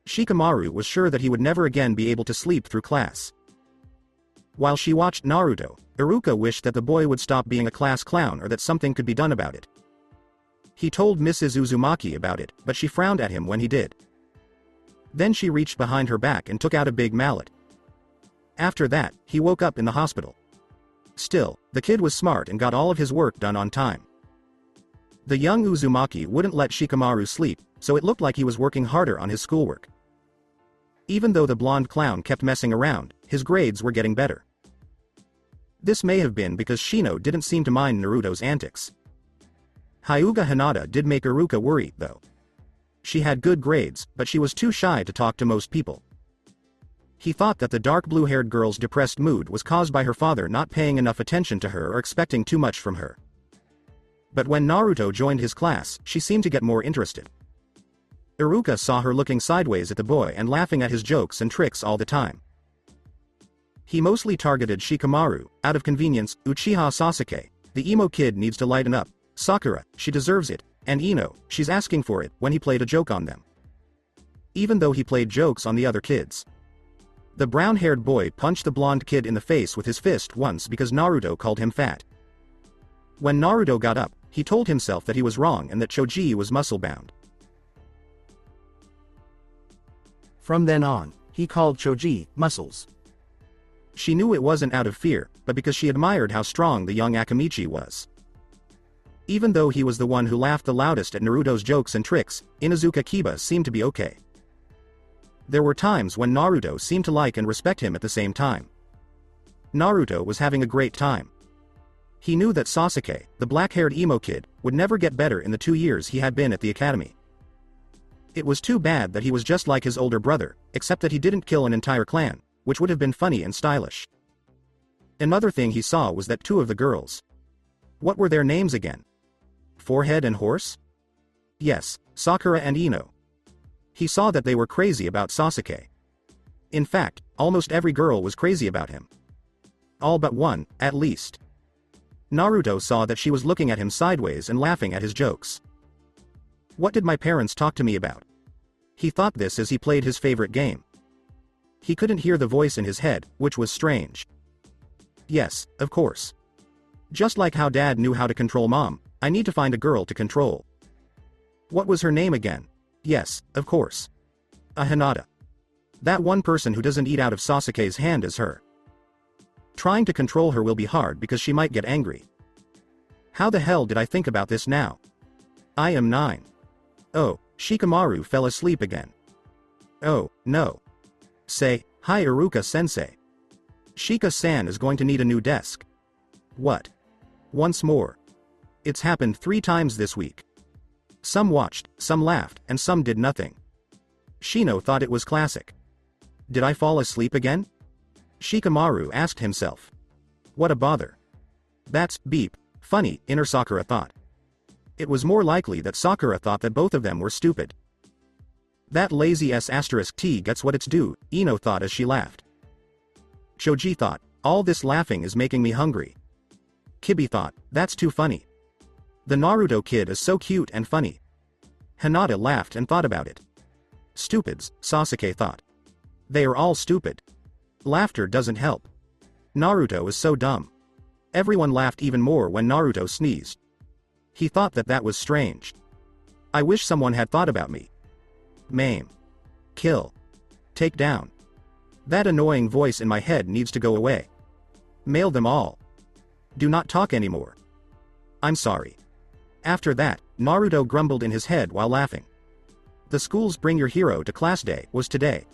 [SPEAKER 2] Shikamaru was sure that he would never again be able to sleep through class. While she watched Naruto, Iruka wished that the boy would stop being a class clown or that something could be done about it. He told Mrs. Uzumaki about it, but she frowned at him when he did. Then she reached behind her back and took out a big mallet. After that, he woke up in the hospital. Still, the kid was smart and got all of his work done on time. The young Uzumaki wouldn't let Shikamaru sleep, so it looked like he was working harder on his schoolwork. Even though the blonde clown kept messing around, his grades were getting better. This may have been because Shino didn't seem to mind Naruto's antics. Hyuga Hinata did make Iruka worry, though. She had good grades, but she was too shy to talk to most people. He thought that the dark blue-haired girl's depressed mood was caused by her father not paying enough attention to her or expecting too much from her. But when Naruto joined his class, she seemed to get more interested. Iruka saw her looking sideways at the boy and laughing at his jokes and tricks all the time. He mostly targeted Shikamaru. Out of convenience, Uchiha Sasuke, the emo kid, needs to lighten up. Sakura, she deserves it, and Ino, she's asking for it, when he played a joke on them. Even though he played jokes on the other kids. The brown-haired boy punched the blonde kid in the face with his fist once because Naruto called him fat. When Naruto got up, he told himself that he was wrong and that Choji was muscle-bound.
[SPEAKER 3] From then on, he called Choji muscles.
[SPEAKER 2] She knew it wasn't out of fear, but because she admired how strong the young Akamichi was. Even though he was the one who laughed the loudest at Naruto's jokes and tricks, Inuzuka Kiba seemed to be okay. There were times when Naruto seemed to like and respect him at the same time. Naruto was having a great time. He knew that Sasuke, the black-haired emo kid, would never get better in the 2 years he had been at the academy. It was too bad that he was just like his older brother, except that he didn't kill an entire clan, which would have been funny and stylish. Another thing he saw was that 2 of the girls. What were their names again? Forehead and Horse? Yes, Sakura and Ino. He saw that they were crazy about Sasuke. In fact, almost every girl was crazy about him. All but one, at least. Naruto saw that she was looking at him sideways and laughing at his jokes. What did my parents talk to me about? He thought this as he played his favorite game. He couldn't hear the voice in his head, which was strange. Yes, of course. Just like how Dad knew how to control Mom, I need to find a girl to control. What was her name again? Yes, of course. A Hinata. That one person who doesn't eat out of Sasuke's hand is her. Trying to control her will be hard because she might get angry. How the hell did I think about this now? I am 9. Oh, Shikamaru fell asleep again. Oh, no. Say, hi Iruka-sensei. Shika-san is going to need a new desk. What? Once more. It's happened 3 times this week. Some watched, some laughed, and some did nothing. Shino thought it was classic. Did I fall asleep again? Shikamaru asked himself. What a bother. That's, beep, funny, inner Sakura thought. It was more likely that Sakura thought that both of them were stupid. That lazy S*T gets what it's due, Ino thought as she laughed. Choji thought, all this laughing is making me hungry. Kibi thought, that's too funny. The Naruto kid is so cute and funny. Hinata laughed and thought about it. Stupids, Sasuke thought. They are all stupid. Laughter doesn't help. Naruto is so dumb. Everyone laughed even more when Naruto sneezed. He thought that that was strange. I wish someone had thought about me. Maim. Kill. Take down. That annoying voice in my head needs to go away. Mail them all. Do not talk anymore. I'm sorry. After that, Naruto grumbled in his head while laughing. The school's Bring Your Hero to Class Day was today.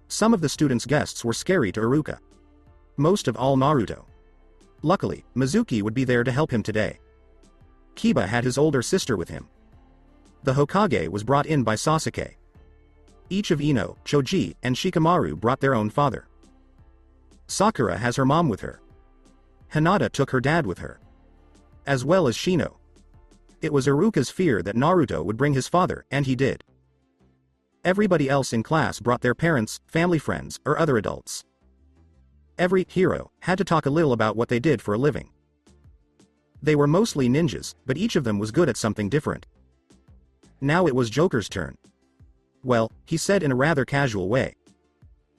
[SPEAKER 2] Some of the students' guests were scary to Iruka. Most of all Naruto. Luckily, Mizuki would be there to help him today. Kiba had his older sister with him. The Hokage was brought in by Sasuke. Each of Ino, Choji, and Shikamaru brought their own father. Sakura has her mom with her. Hinata took her dad with her. As well as Shino. It was Iruka's fear that Naruto would bring his father, and he did. Everybody else in class brought their parents, family friends, or other adults. Every hero had to talk a little about what they did for a living. They were mostly ninjas, but each of them was good at something different. Now it was Joker's turn. Well, he said in a rather casual way.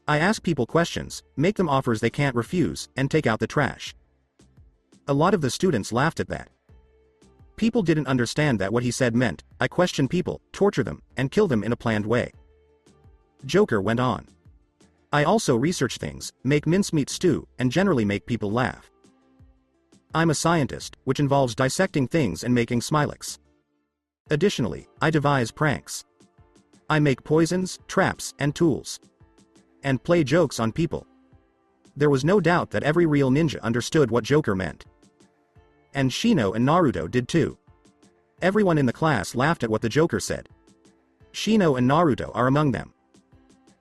[SPEAKER 2] I ask people questions, make them offers they can't refuse, and take out the trash. A lot of the students laughed at that. People didn't understand that what he said meant, I question people, torture them, and kill them in a planned way. Joker went on. I also research things, make mincemeat stew, and generally make people laugh. I'm a scientist, which involves dissecting things and making Smilex. Additionally, I devise pranks. I make poisons, traps, and tools. And play jokes on people. There was no doubt that every real ninja understood what Joker meant. And Shino and Naruto did too. Everyone in the class laughed at what the Joker said. Shino and Naruto are among them.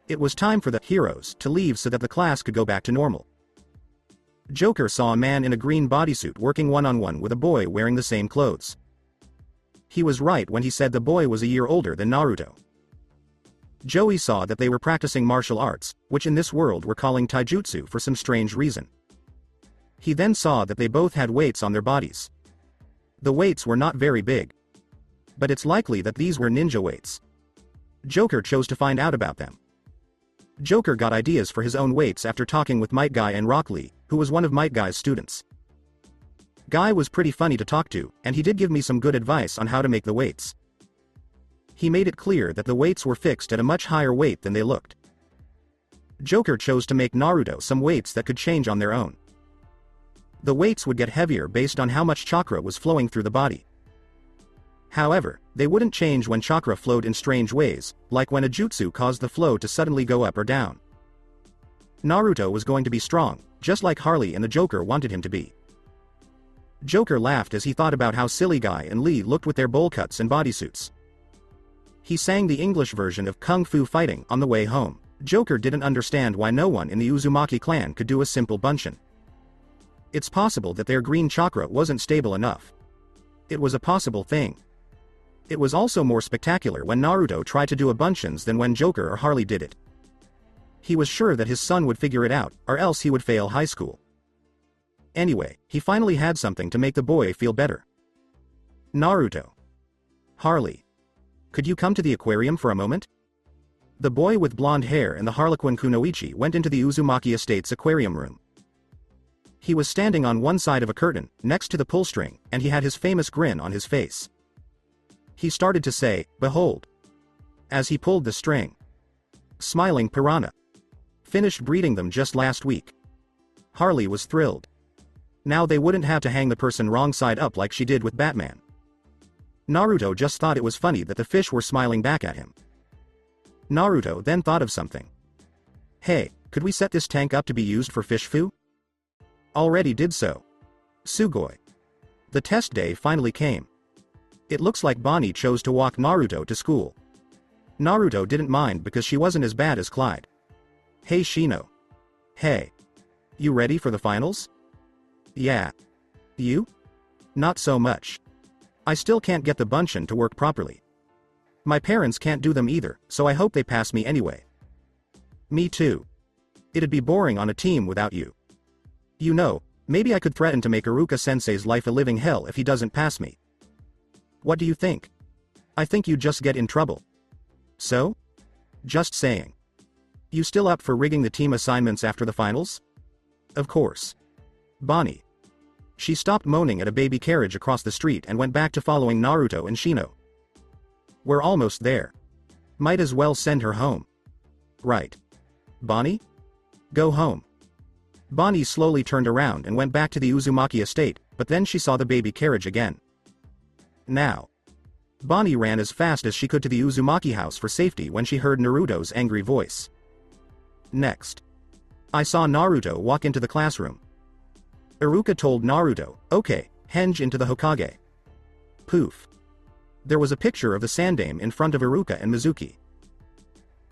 [SPEAKER 2] It was time for the heroes to leave so that the class could go back to normal. Joker saw a man in a green bodysuit working one-on-one with a boy wearing the same clothes. He was right when he said the boy was a year older than Naruto. Joey saw that they were practicing martial arts, which in this world were calling taijutsu for some strange reason. He then saw that they both had weights on their bodies. The weights were not very big. But it's likely that these were ninja weights. Joker chose to find out about them. Joker got ideas for his own weights after talking with Might Guy and Rock Lee, who was one of Might Guy's students. Guy was pretty funny to talk to, and he did give me some good advice on how to make the weights. He made it clear that the weights were fixed at a much higher weight than they looked. Joker chose to make Naruto some weights that could change on their own. The weights would get heavier based on how much chakra was flowing through the body. However, they wouldn't change when chakra flowed in strange ways, like when a jutsu caused the flow to suddenly go up or down. Naruto was going to be strong, just like Harley and the Joker wanted him to be. Joker laughed as he thought about how silly Guy and Lee looked with their bowl cuts and bodysuits. He sang the English version of Kung Fu Fighting on the way home. Joker didn't understand why no one in the Uzumaki clan could do a simple bunshin. It's possible that their green chakra wasn't stable enough. It was a possible thing. It was also more spectacular when Naruto tried to do a bunshins than when Joker or Harley did it. He was sure that his son would figure it out, or else he would fail high school. Anyway, he finally had something to make the boy feel better. Naruto. Harley. Could you come to the aquarium for a moment? The boy with blonde hair and the Harlequin Kunoichi went into the Uzumaki Estate's aquarium room. He was standing on one side of a curtain, next to the pull string, and he had his famous grin on his face. He started to say, "Behold." As he pulled the string. Smiling piranha. Finished breeding them just last week. Harley was thrilled. Now they wouldn't have to hang the person wrong side up like she did with Batman. Naruto just thought it was funny that the fish were smiling back at him. Naruto then thought of something. Hey, could we set this tank up to be used for fish foo? Already did so. Sugoi. The test day finally came. It looks like Bonnie chose to walk Naruto to school. Naruto didn't mind because she wasn't as bad as Clyde. Hey Shino. Hey. You ready for the finals? Yeah. You? Not so much. I still can't get the bunshin to work properly. My parents can't do them either, so I hope they pass me anyway. Me too. It'd be boring on a team without you. You know, maybe I could threaten to make Iruka-sensei's life a living hell if he doesn't pass me. What do you think? I think you'd just get in trouble. So? Just saying. You still up for rigging the team assignments after the finals? Of course. Bonnie. She stopped moaning at a baby carriage across the street and went back to following Naruto and Shino. We're almost there. Might as well send her home. Right. Bonnie? Go home. Bonnie slowly turned around and went back to the Uzumaki estate, but then she saw the baby carriage again. Now. Bonnie ran as fast as she could to the Uzumaki house for safety when she heard Naruto's angry voice. Next. I saw Naruto walk into the classroom. Iruka told Naruto, okay, henge into the Hokage. Poof. There was a picture of the Sandame in front of Iruka and Mizuki.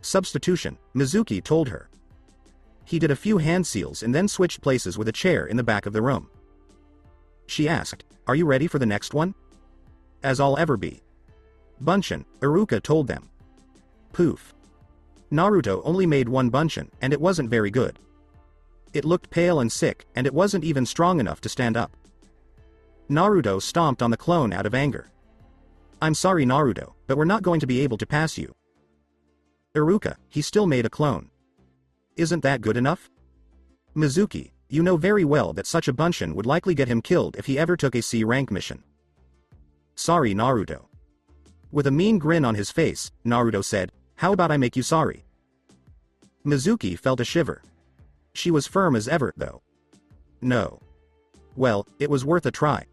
[SPEAKER 2] Substitution, Mizuki told her. He did a few hand seals and then switched places with a chair in the back of the room. She asked, are you ready for the next one? As I'll ever be. Bunshin, Iruka told them. Poof. Naruto only made one bunshin, and it wasn't very good. It looked pale and sick, and it wasn't even strong enough to stand up. Naruto stomped on the clone out of anger. I'm sorry Naruto, but we're not going to be able to pass you. Iruka, he still made a clone. Isn't that good enough? Mizuki, you know very well that such a bunshin would likely get him killed if he ever took a C-rank mission. Sorry Naruto. With a mean grin on his face, Naruto said, how about I make you sorry? Mizuki felt a shiver. She was firm as ever, though. No. Well, it was worth a try.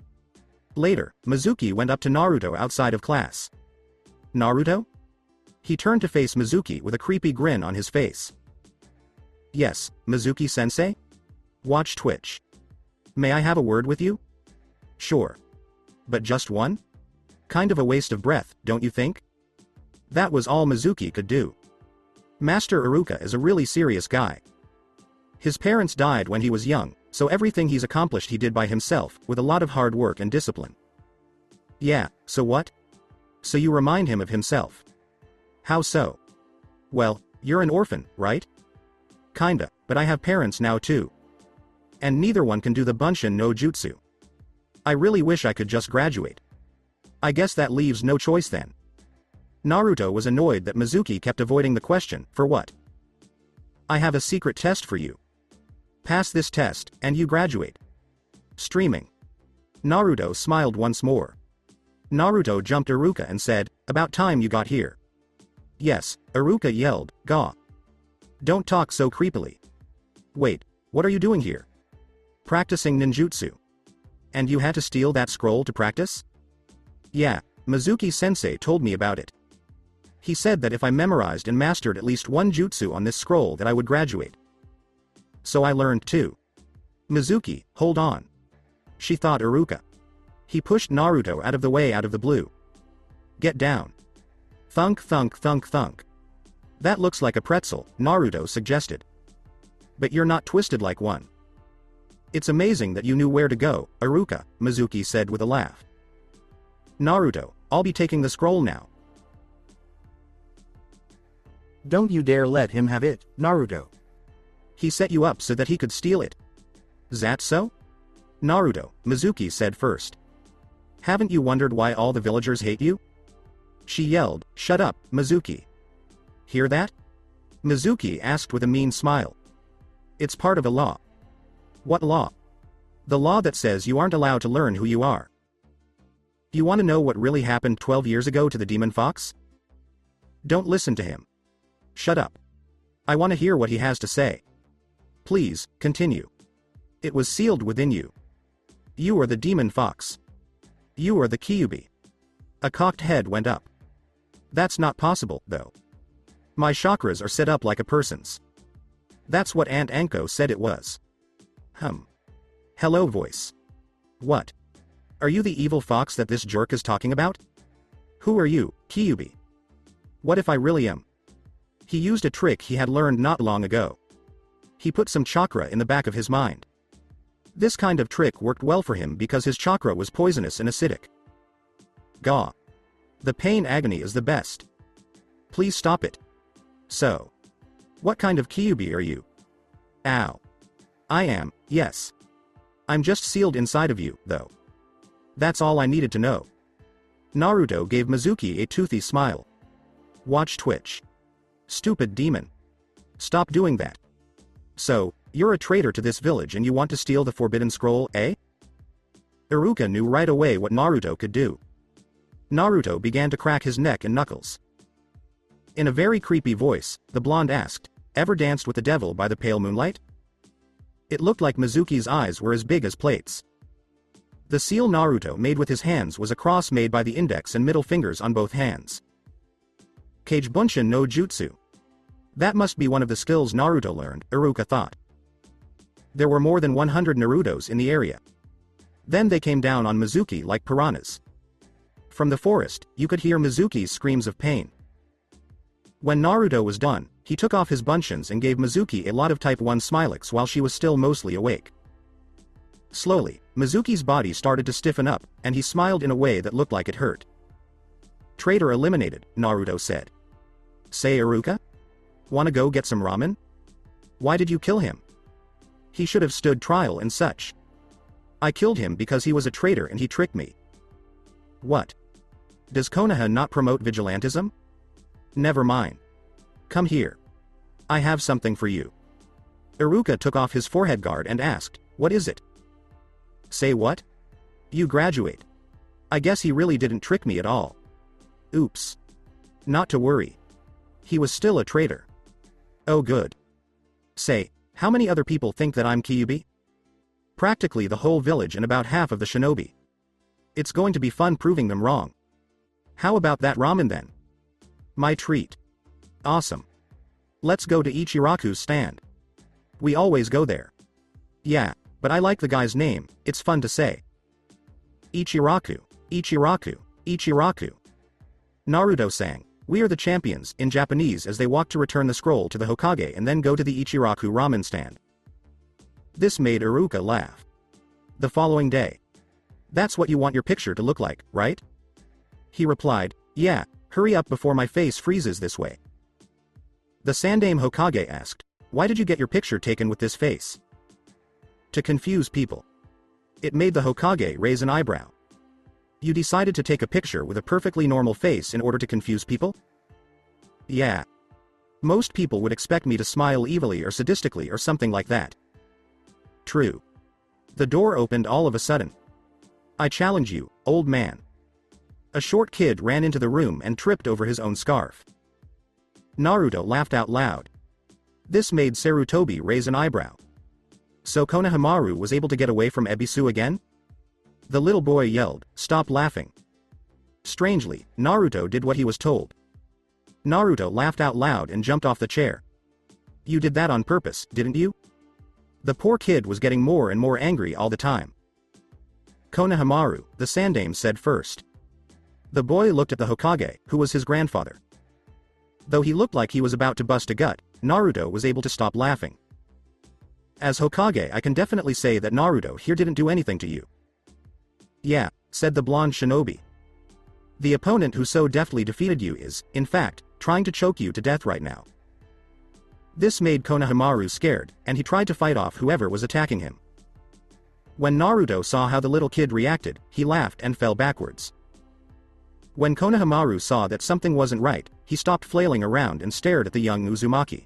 [SPEAKER 2] Later, Mizuki went up to Naruto outside of class. Naruto? He turned to face Mizuki with a creepy grin on his face. Yes, Mizuki-sensei? Watch Twitch. May I have a word with you? Sure. But just one? Kind of a waste of breath, don't you think? That was all Mizuki could do. Master Iruka is a really serious guy. His parents died when he was young, so everything he's accomplished he did by himself, with a lot of hard work and discipline. Yeah, so what? So you remind him of himself. How so? Well, you're an orphan, right? Kinda, but I have parents now too. And neither one can do the Bunshin no Jutsu. I really wish I could just graduate. I guess that leaves no choice then. Naruto was annoyed that Mizuki kept avoiding the question, for what? I have a secret test for you. Pass this test, and you graduate. Streaming. Naruto smiled once more. Naruto jumped Iruka and said, about time you got here. Yes, Iruka yelled, Gah. Don't talk so creepily. Wait, what are you doing here? Practicing ninjutsu. And you had to steal that scroll to practice? Yeah, Mizuki-sensei told me about it. He said that if I memorized and mastered at least one jutsu on this scroll that I would graduate. So I learned too. Mizuki, hold on. She thought Iruka. He pushed Naruto out of the way out of the blue. Get down. Thunk thunk thunk thunk. That looks like a pretzel, Naruto suggested. But you're not twisted like one. It's amazing that you knew where to go, Iruka, Mizuki said with a laugh. Naruto, I'll be taking the scroll now.
[SPEAKER 3] Don't you dare let him have it, Naruto.
[SPEAKER 2] He set you up so that he could steal it. That so? Naruto, Mizuki said first. Haven't you wondered why all the villagers hate you? She yelled, shut up, Mizuki. Hear that? Mizuki asked with a mean smile. It's part of a law. What law? The law that says you aren't allowed to learn who you are. You want to know what really happened 12 years ago to the demon fox? Don't listen to him. Shut up. I want to hear what he has to say. Please, continue. It was sealed within you. You are the demon fox. You are the Kyuubi. A cocked head went up. That's not possible, though. My chakras are set up like a person's. That's what Aunt Anko said it was. Hello voice. What? Are you the evil fox that this jerk is talking about? Who are you, Kyuubi? What if I really am? He used a trick he had learned not long ago. He put some chakra in the back of his mind. This kind of trick worked well for him because his chakra was poisonous and acidic. Gah. The pain agony is the best. Please stop it. So. What kind of Kyuubi are you? Ow. I am, yes. I'm just sealed inside of you, though. That's all I needed to know. Naruto gave Mizuki a toothy smile. Watch Twitch. Stupid demon. Stop doing that. So, you're a traitor to this village and you want to steal the forbidden scroll, eh? Iruka knew right away what Naruto could do. Naruto began to crack his neck and knuckles. In a very creepy voice, the blonde asked, ever danced with the devil by the pale moonlight? It looked like Mizuki's eyes were as big as plates. The seal Naruto made with his hands was a cross made by the index and middle fingers on both hands. Kage Bunshin no Jutsu. That must be one of the skills Naruto learned, Iruka thought. There were more than 100 Narutos in the area. Then they came down on Mizuki like piranhas. From the forest, you could hear Mizuki's screams of pain. When Naruto was done, he took off his bunshins and gave Mizuki a lot of Type 1 Smilex while she was still mostly awake. Slowly, Mizuki's body started to stiffen up, and he smiled in a way that looked like it hurt. Traitor eliminated, Naruto said. Say Iruka? Wanna go get some ramen? Why did you kill him? He should have stood trial and such. I killed him because he was a traitor and he tricked me. What? Does Konoha not promote vigilantism? Never mind. Come here. I have something for you. Iruka took off his forehead guard and asked, what is it? Say what? You graduate. I guess he really didn't trick me at all. Oops. Not to worry. He was still a traitor. Oh good. Say, how many other people think that I'm Kyuubi? Practically the whole village and about half of the shinobi. It's going to be fun proving them wrong. How about that ramen then? My treat. Awesome. Let's go to Ichiraku's stand. We always go there. Yeah, but I like the guy's name, it's fun to say. Ichiraku, Ichiraku, Ichiraku. Naruto sang, "We are the champions," in Japanese as they walked to return the scroll to the Hokage and then go to the Ichiraku ramen stand. This made Iruka laugh. The following day. "That's what you want your picture to look like, right?" He replied, "Yeah, hurry up before my face freezes this way." The Sandaime Hokage asked, "Why did you get your picture taken with this face?" To confuse people. It made the Hokage raise an eyebrow. "You decided to take a picture with a perfectly normal face in order to confuse people?" "Yeah. Most people would expect me to smile evilly or sadistically or something like that." "True." The door opened all of a sudden. "I challenge you, old man." A short kid ran into the room and tripped over his own scarf. Naruto laughed out loud. This made Sarutobi raise an eyebrow. So Konohamaru was able to get away from Ebisu again? The little boy yelled, "Stop laughing." Strangely, Naruto did what he was told. Naruto laughed out loud and jumped off the chair. "You did that on purpose, didn't you?" The poor kid was getting more and more angry all the time. Konohamaru, the Sandaime said first. The boy looked at the Hokage, who was his grandfather. Though he looked like he was about to bust a gut, Naruto was able to stop laughing. "As Hokage, I can definitely say that Naruto here didn't do anything to you." "Yeah," said the blonde shinobi. "The opponent who so deftly defeated you is, in fact, trying to choke you to death right now." This made Konohamaru scared, and he tried to fight off whoever was attacking him. When Naruto saw how the little kid reacted, he laughed and fell backwards. When Konohamaru saw that something wasn't right, he stopped flailing around and stared at the young Uzumaki.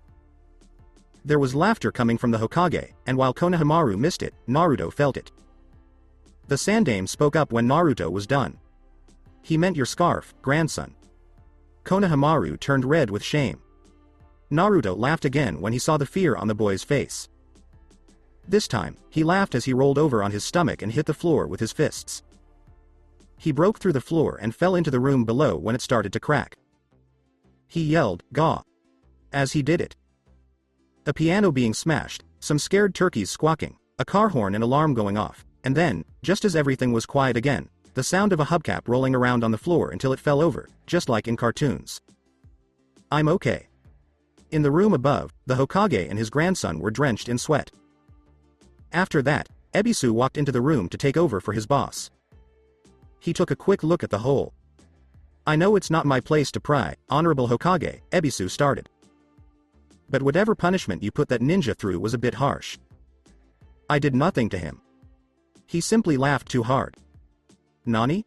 [SPEAKER 2] There was laughter coming from the Hokage, and while Konohamaru missed it, Naruto felt it. The Sandaime spoke up when Naruto was done. "He meant your scarf, grandson." Konohamaru turned red with shame. Naruto laughed again when he saw the fear on the boy's face. This time, he laughed as he rolled over on his stomach and hit the floor with his fists. He broke through the floor and fell into the room below when it started to crack. He yelled, "Gaw!" as he did it. A piano being smashed, some scared turkeys squawking, a car horn and alarm going off, and then, just as everything was quiet again, the sound of a hubcap rolling around on the floor until it fell over, just like in cartoons. "I'm okay." In the room above, the Hokage and his grandson were drenched in sweat. After that, Ebisu walked into the room to take over for his boss. He took a quick look at the hole. "I know it's not my place to pry, Honorable Hokage," Ebisu started. "But whatever punishment you put that ninja through was a bit harsh." "I did nothing to him." He simply laughed too hard. "Nani?"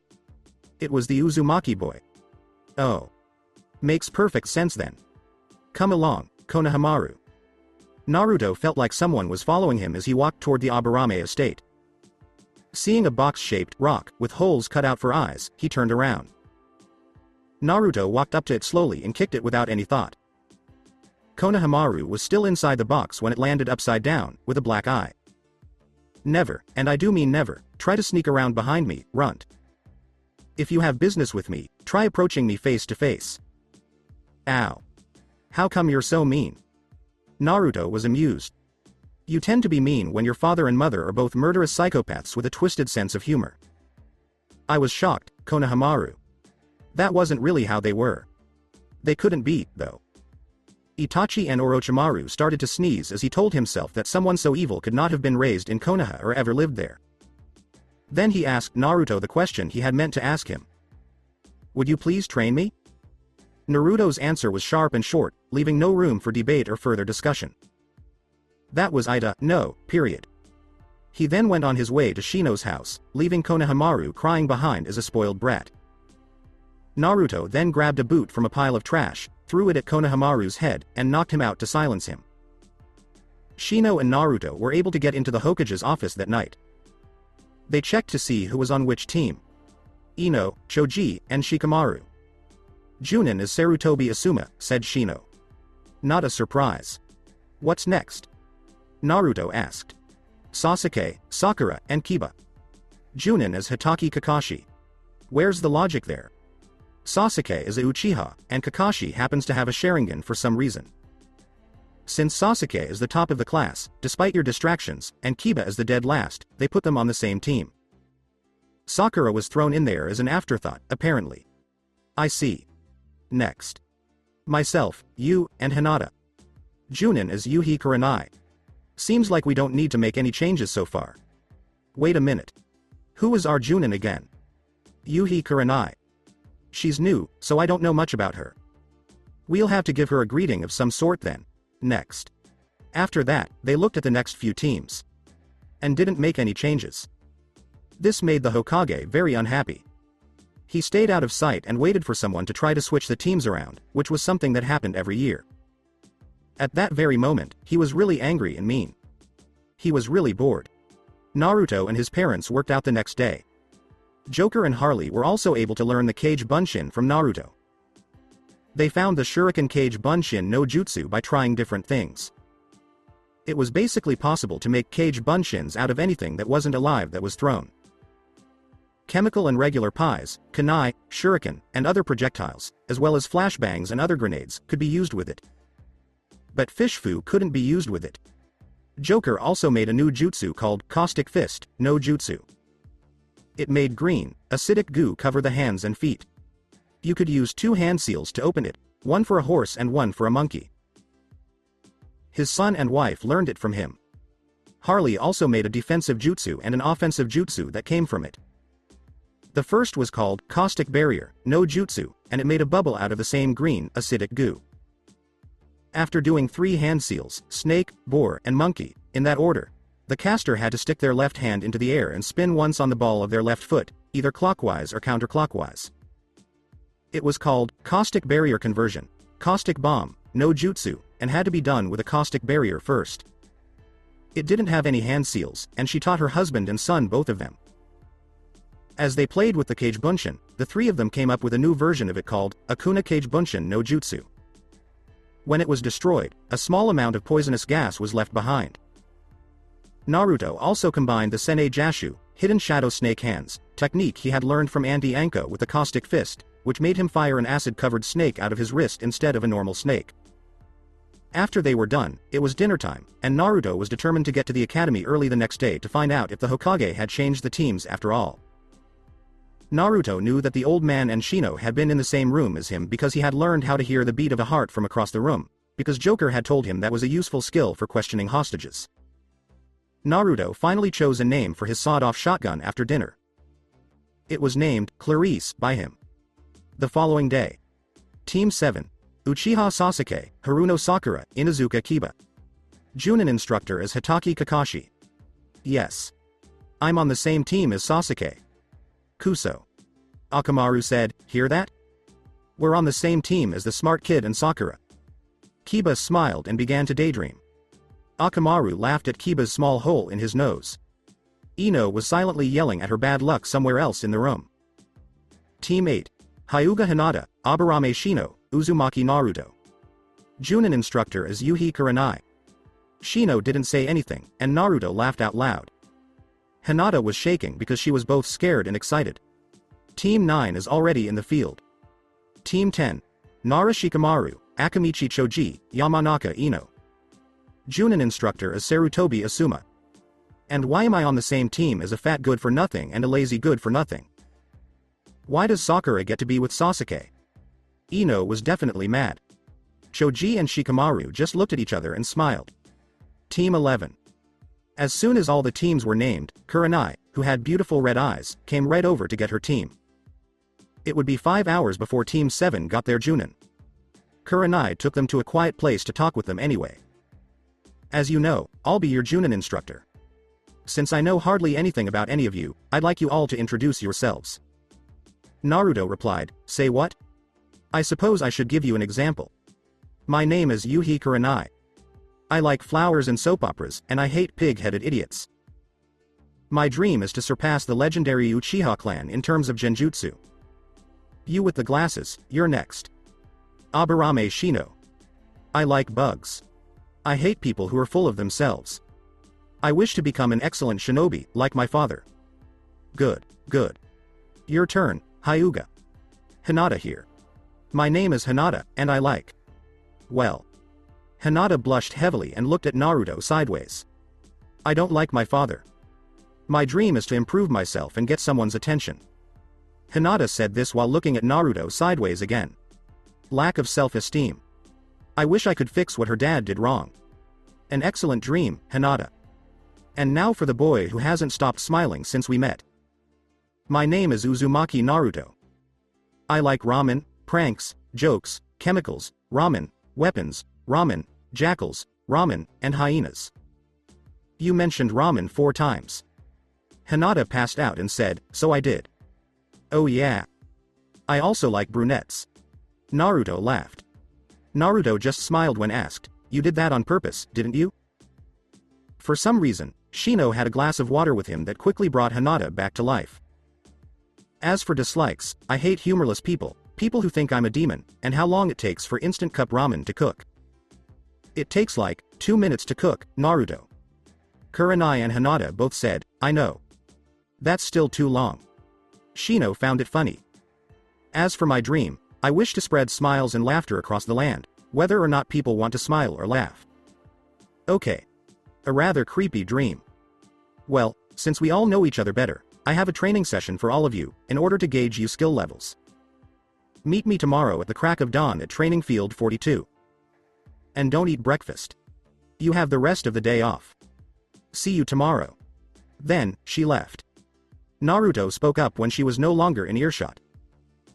[SPEAKER 2] "It was the Uzumaki boy." "Oh. Makes perfect sense then. Come along, Konohamaru." Naruto felt like someone was following him as he walked toward the Aburame estate. Seeing a box-shaped rock with holes cut out for eyes, he turned around. Naruto walked up to it slowly and kicked it without any thought. Konohamaru was still inside the box when it landed upside down, with a black eye. "Never, and I do mean never, try to sneak around behind me, runt. If you have business with me, try approaching me face to face." "Ow. How come you're so mean?" Naruto was amused. "You tend to be mean when your father and mother are both murderous psychopaths with a twisted sense of humor." I was shocked, Konohamaru. That wasn't really how they were. They couldn't be, though. Itachi and Orochimaru started to sneeze as he told himself that someone so evil could not have been raised in Konoha or ever lived there. Then he asked Naruto the question he had meant to ask him. "Would you please train me?" Naruto's answer was sharp and short, leaving no room for debate or further discussion. That was Ida, no, period. He then went on his way to Shino's house, leaving Konohamaru crying behind as a spoiled brat. Naruto then grabbed a boot from a pile of trash, threw it at Konohamaru's head, and knocked him out to silence him. Shino and Naruto were able to get into the Hokage's office that night. They checked to see who was on which team. Ino, Choji, and Shikamaru. "Junin is Sarutobi Asuma," said Shino. "Not a surprise. What's next?" Naruto asked. "Sasuke, Sakura, and Kiba. Junin is Hitaki Kakashi. Where's the logic there? Sasuke is a Uchiha, and Kakashi happens to have a Sharingan for some reason. Since Sasuke is the top of the class, despite your distractions, and Kiba is the dead last, they put them on the same team. Sakura was thrown in there as an afterthought, apparently. I see. Next. Myself, you, and Hinata. Junin as Yuhi Kurenai. Seems like we don't need to make any changes so far. Wait a minute. Who is our Junin again? Yuhi Kurenai. She's new, so I don't know much about her. We'll have to give her a greeting of some sort then. Next. After that, they looked at the next few teams. And didn't make any changes. This made the Hokage very unhappy. He stayed out of sight and waited for someone to try to switch the teams around, which was something that happened every year. At that very moment, he was really angry and mean. He was really bored. Naruto and his parents worked out the next day. Joker and Harley were also able to learn the Kage Bunshin from Naruto. They found the Shuriken Kage Bunshin no Jutsu by trying different things. It was basically possible to make Kage Bunshins out of anything that wasn't alive that was thrown. Chemical and regular pies, kunai, shuriken, and other projectiles, as well as flashbangs and other grenades, could be used with it. But fish fu couldn't be used with it. Joker also made a new jutsu called Caustic Fist, no Jutsu. It made green, acidic goo cover the hands and feet. You could use 2 hand seals to open it, one for a horse and one for a monkey. His son and wife learned it from him. Harley also made a defensive jutsu and an offensive jutsu that came from it. The first was called Caustic Barrier, no Jutsu, and it made a bubble out of the same green, acidic goo. After doing 3 hand seals, snake, boar, and monkey, in that order, the caster had to stick their left hand into the air and spin once on the ball of their left foot, either clockwise or counterclockwise. It was called Caustic Barrier Conversion, Caustic Bomb, no Jutsu, and had to be done with a caustic barrier first. It didn't have any hand seals, and she taught her husband and son both of them. As they played with the Kage Bunshin, the 3 of them came up with a new version of it called Akuna Kage Bunshin no Jutsu. When it was destroyed, a small amount of poisonous gas was left behind. Naruto also combined the Sene Jashu, Hidden Shadow Snake Hands, technique he had learned from Auntie Anko with the Caustic Fist, which made him fire an acid-covered snake out of his wrist instead of a normal snake. After they were done, it was dinner time, and Naruto was determined to get to the academy early the next day to find out if the Hokage had changed the teams after all. Naruto knew that the old man and Shino had been in the same room as him because he had learned how to hear the beat of a heart from across the room, because Joker had told him that was a useful skill for questioning hostages. Naruto finally chose a name for his sawed-off shotgun after dinner. It was named Clarice by him. The following day. Team 7. Uchiha Sasuke, Haruno Sakura, Inuzuka Kiba. Junin instructor as Hitaki Kakashi. Yes. I'm on the same team as Sasuke. Kuso. Akamaru said, hear that? We're on the same team as the smart kid and Sakura. Kiba smiled and began to daydream. Akamaru laughed at Kiba's small hole in his nose. Ino was silently yelling at her bad luck somewhere else in the room. Team 8. Hyuga Hinata, Aburame Shino, Uzumaki Naruto. Junin instructor as Yuhi Kurenai. Shino didn't say anything, and Naruto laughed out loud. Hinata was shaking because she was both scared and excited. Team 9 is already in the field. Team 10. Nara Shikamaru, Akamichi Choji, Yamanaka Ino. Junin instructor as Sarutobi Asuma. And why am I on the same team as a fat good-for-nothing and a lazy good-for-nothing? Why does Sakura get to be with Sasuke? Ino was definitely mad. Choji and Shikamaru just looked at each other and smiled. Team 11. As soon as all the teams were named, Kurenai, who had beautiful red eyes, came right over to get her team. It would be 5 hours before Team 7 got their Junin. Kurenai took them to a quiet place to talk with them anyway. As you know, I'll be your Junin instructor. Since I know hardly anything about any of you, I'd like you all to introduce yourselves. Naruto replied, say what? I suppose I should give you an example. My name is Yuhi Kurenai. I like flowers and soap operas, and I hate pig-headed idiots. My dream is to surpass the legendary Uchiha clan in terms of genjutsu. You with the glasses, you're next. Aburame Shino. I like bugs. I hate people who are full of themselves. I wish to become an excellent shinobi, like my father. Good, good. Your turn, Hyuga. Hinata here. My name is Hinata, and I like. Well. Hinata blushed heavily and looked at Naruto sideways. I don't like my father. My dream is to improve myself and get someone's attention. Hinata said this while looking at Naruto sideways again. Lack of self-esteem. I wish I could fix what her dad did wrong. An excellent dream, Hinata. And now for the boy who hasn't stopped smiling since we met. My name is Uzumaki Naruto. I like ramen, pranks, jokes, chemicals, ramen, weapons, ramen, jackals, ramen, and hyenas. You mentioned ramen 4 times. Hinata passed out and said, so I did. Oh yeah. I also like brunettes. Naruto laughed. Naruto just smiled when asked, you did that on purpose, didn't you? For some reason, Shino had a glass of water with him that quickly brought Hinata back to life. As for dislikes, I hate humorless people, people who think I'm a demon, and how long it takes for instant cup ramen to cook. It takes like 2 minutes to cook, Naruto. Kurenai and Hinata both said, I know. That's still too long. Shino found it funny. As for my dream, I wish to spread smiles and laughter across the land, whether or not people want to smile or laugh. Okay. A rather creepy dream. Well, since we all know each other better, I have a training session for all of you, in order to gauge you skill levels. Meet me tomorrow at the crack of dawn at Training Field 42. And don't eat breakfast. You have the rest of the day off. See you tomorrow. Then, she left. Naruto spoke up when she was no longer in earshot.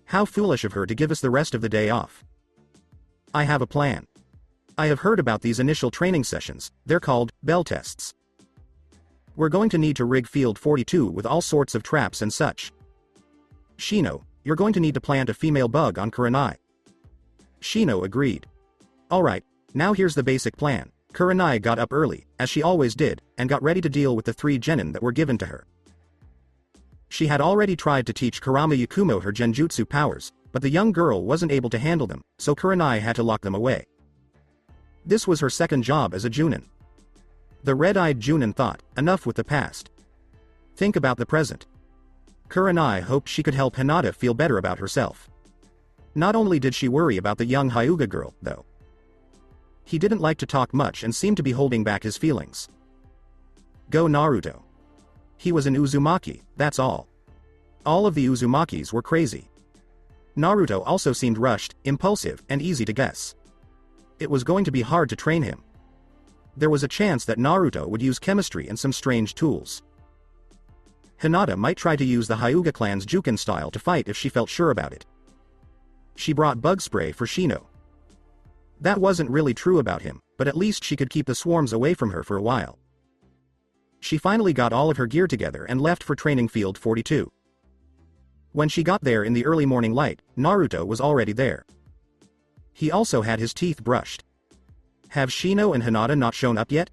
[SPEAKER 2] How foolish of her to give us the rest of the day off. I have a plan. I have heard about these initial training sessions, they're called bell tests. We're going to need to rig Field 42 with all sorts of traps and such. Shino, you're going to need to plant a female bug on Kurenai. Shino agreed. Alright, now here's the basic plan. Kurenai got up early, as she always did, and got ready to deal with the 3 genin that were given to her. She had already tried to teach Kurama Yakumo her genjutsu powers, but the young girl wasn't able to handle them, so Kurenai had to lock them away. This was her second job as a Junin. The red-eyed Junin thought, enough with the past. Think about the present. Kurenai hoped she could help Hinata feel better about herself. Not only did she worry about the young Hyuga girl, though. He didn't like to talk much and seemed to be holding back his feelings. Go Naruto. He was an Uzumaki, that's all. All of the Uzumakis were crazy. Naruto also seemed rushed, impulsive, and easy to guess. It was going to be hard to train him. There was a chance that Naruto would use chemistry and some strange tools. Hinata might try to use the Hyuga clan's Juken style to fight if she felt sure about it. She brought bug spray for Shino. That wasn't really true about him, but at least she could keep the swarms away from her for a while. She finally got all of her gear together and left for Training Field 42. When she got there in the early morning light, Naruto was already there. He also had his teeth brushed. Have Shino and Hinata not shown up yet?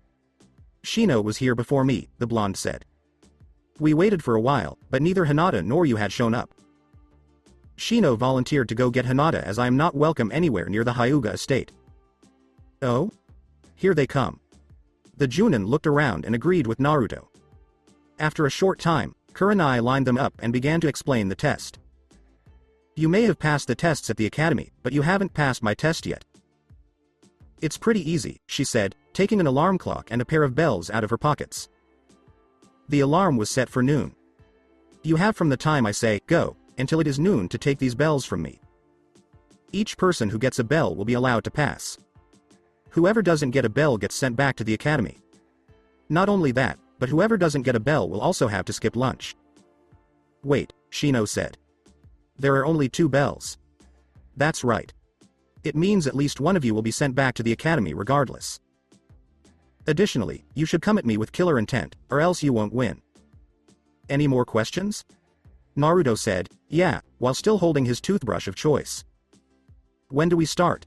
[SPEAKER 2] Shino was here before me, the blonde said. We waited for a while, but neither Hinata nor you had shown up. Shino volunteered to go get Hinata as I am not welcome anywhere near the Hyuga estate. Oh? Here they come. The Junin looked around and agreed with Naruto. After a short time, Kurenai lined them up and began to explain the test. You may have passed the tests at the academy, but you haven't passed my test yet. It's pretty easy, she said, taking an alarm clock and a pair of bells out of her pockets. The alarm was set for noon. You have from the time I say, go, until it is noon to take these bells from me. Each person who gets a bell will be allowed to pass. Whoever doesn't get a bell gets sent back to the academy. Not only that, but whoever doesn't get a bell will also have to skip lunch. Wait, Shino said. There are only 2 bells. That's right. It means at least one of you will be sent back to the academy regardless. Additionally, you should come at me with killer intent, or else you won't win. Any more questions? Naruto said, yeah, while still holding his toothbrush of choice. When do we start?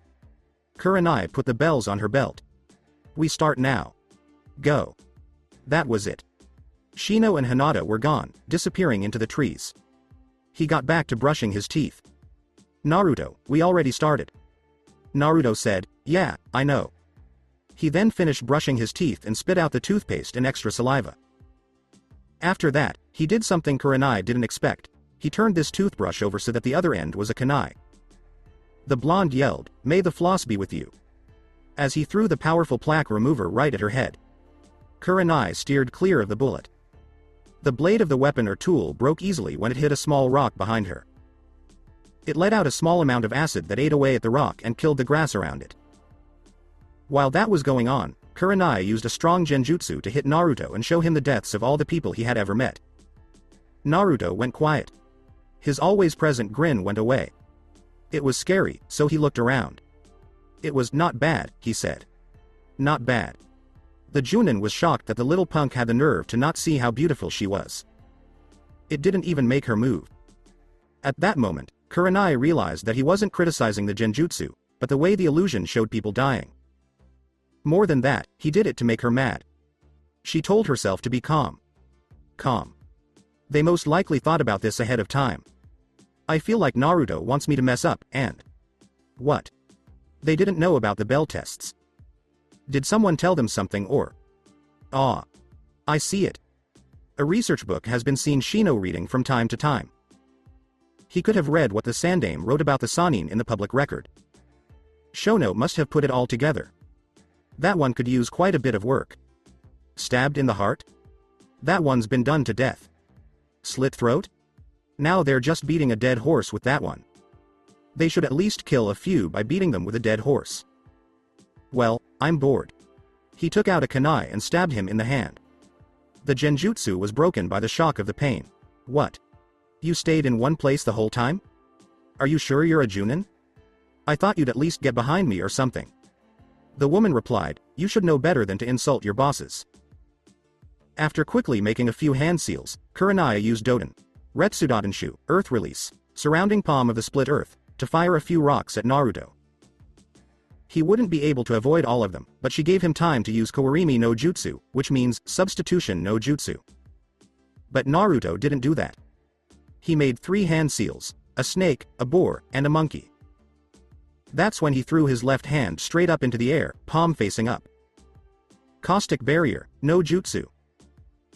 [SPEAKER 2] Kurenai put the bells on her belt. We start now. Go. That was it. Shino and Hinata were gone, disappearing into the trees. He got back to brushing his teeth. Naruto, we already started. Naruto said, yeah, I know. He then finished brushing his teeth and spit out the toothpaste and extra saliva. After that, he did something Kurenai didn't expect. He turned this toothbrush over so that the other end was a kunai. The blonde yelled, may the floss be with you. As he threw the powerful plaque remover right at her head. Kurenai steered clear of the bullet. The blade of the weapon or tool broke easily when it hit a small rock behind her. It let out a small amount of acid that ate away at the rock and killed the grass around it. While that was going on, Kurenai used a strong genjutsu to hit Naruto and show him the deaths of all the people he had ever met. Naruto went quiet. His always present grin went away. It was scary, so he looked around. It was not bad, he said. Not bad. The Junin was shocked that the little punk had the nerve to not see how beautiful she was. It didn't even make her move. At that moment, Kurenai realized that he wasn't criticizing the genjutsu, but the way the illusion showed people dying. More than that, he did it to make her mad. She told herself to be calm. Calm. They most likely thought about this ahead of time. I feel like Naruto wants me to mess up, and... What? They didn't know about the bell tests. Did someone tell them something or... Ah. I see it. A research book has been seen Shino reading from time to time. He could have read what the Sandaime wrote about the Sannin in the public record. Shono must have put it all together. That one could use quite a bit of work. Stabbed in the heart? That one's been done to death. Slit throat? Now they're just beating a dead horse with that one. They should at least kill a few by beating them with a dead horse. Well, I'm bored. He took out a kunai and stabbed him in the hand. The genjutsu was broken by the shock of the pain. What? You stayed in one place the whole time? Are you sure you're a Junin? I thought you'd at least get behind me or something. The woman replied, you should know better than to insult your bosses. After quickly making a few hand seals, Kurenai used Doden, Retsudotenshu, Earth Release, surrounding palm of the split earth, to fire a few rocks at Naruto. He wouldn't be able to avoid all of them, but she gave him time to use Kourimi no Jutsu, which means substitution no Jutsu. But Naruto didn't do that. He made 3 hand seals, a snake, a boar, and a monkey. That's when he threw his left hand straight up into the air, palm facing up. Caustic Barrier, no Jutsu.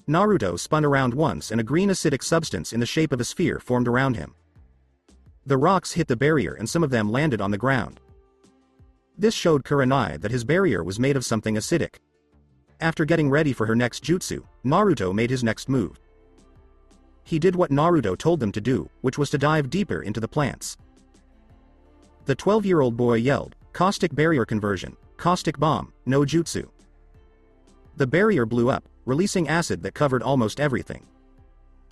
[SPEAKER 2] Naruto spun around once and a green acidic substance in the shape of a sphere formed around him. The rocks hit the barrier and some of them landed on the ground. This showed Kurenai that his barrier was made of something acidic. After getting ready for her next jutsu, Naruto made his next move. He did what Naruto told them to do, which was to dive deeper into the plants. The 12-year-old boy yelled, Caustic Barrier Conversion, Caustic Bomb, no Jutsu. The barrier blew up, releasing acid that covered almost everything.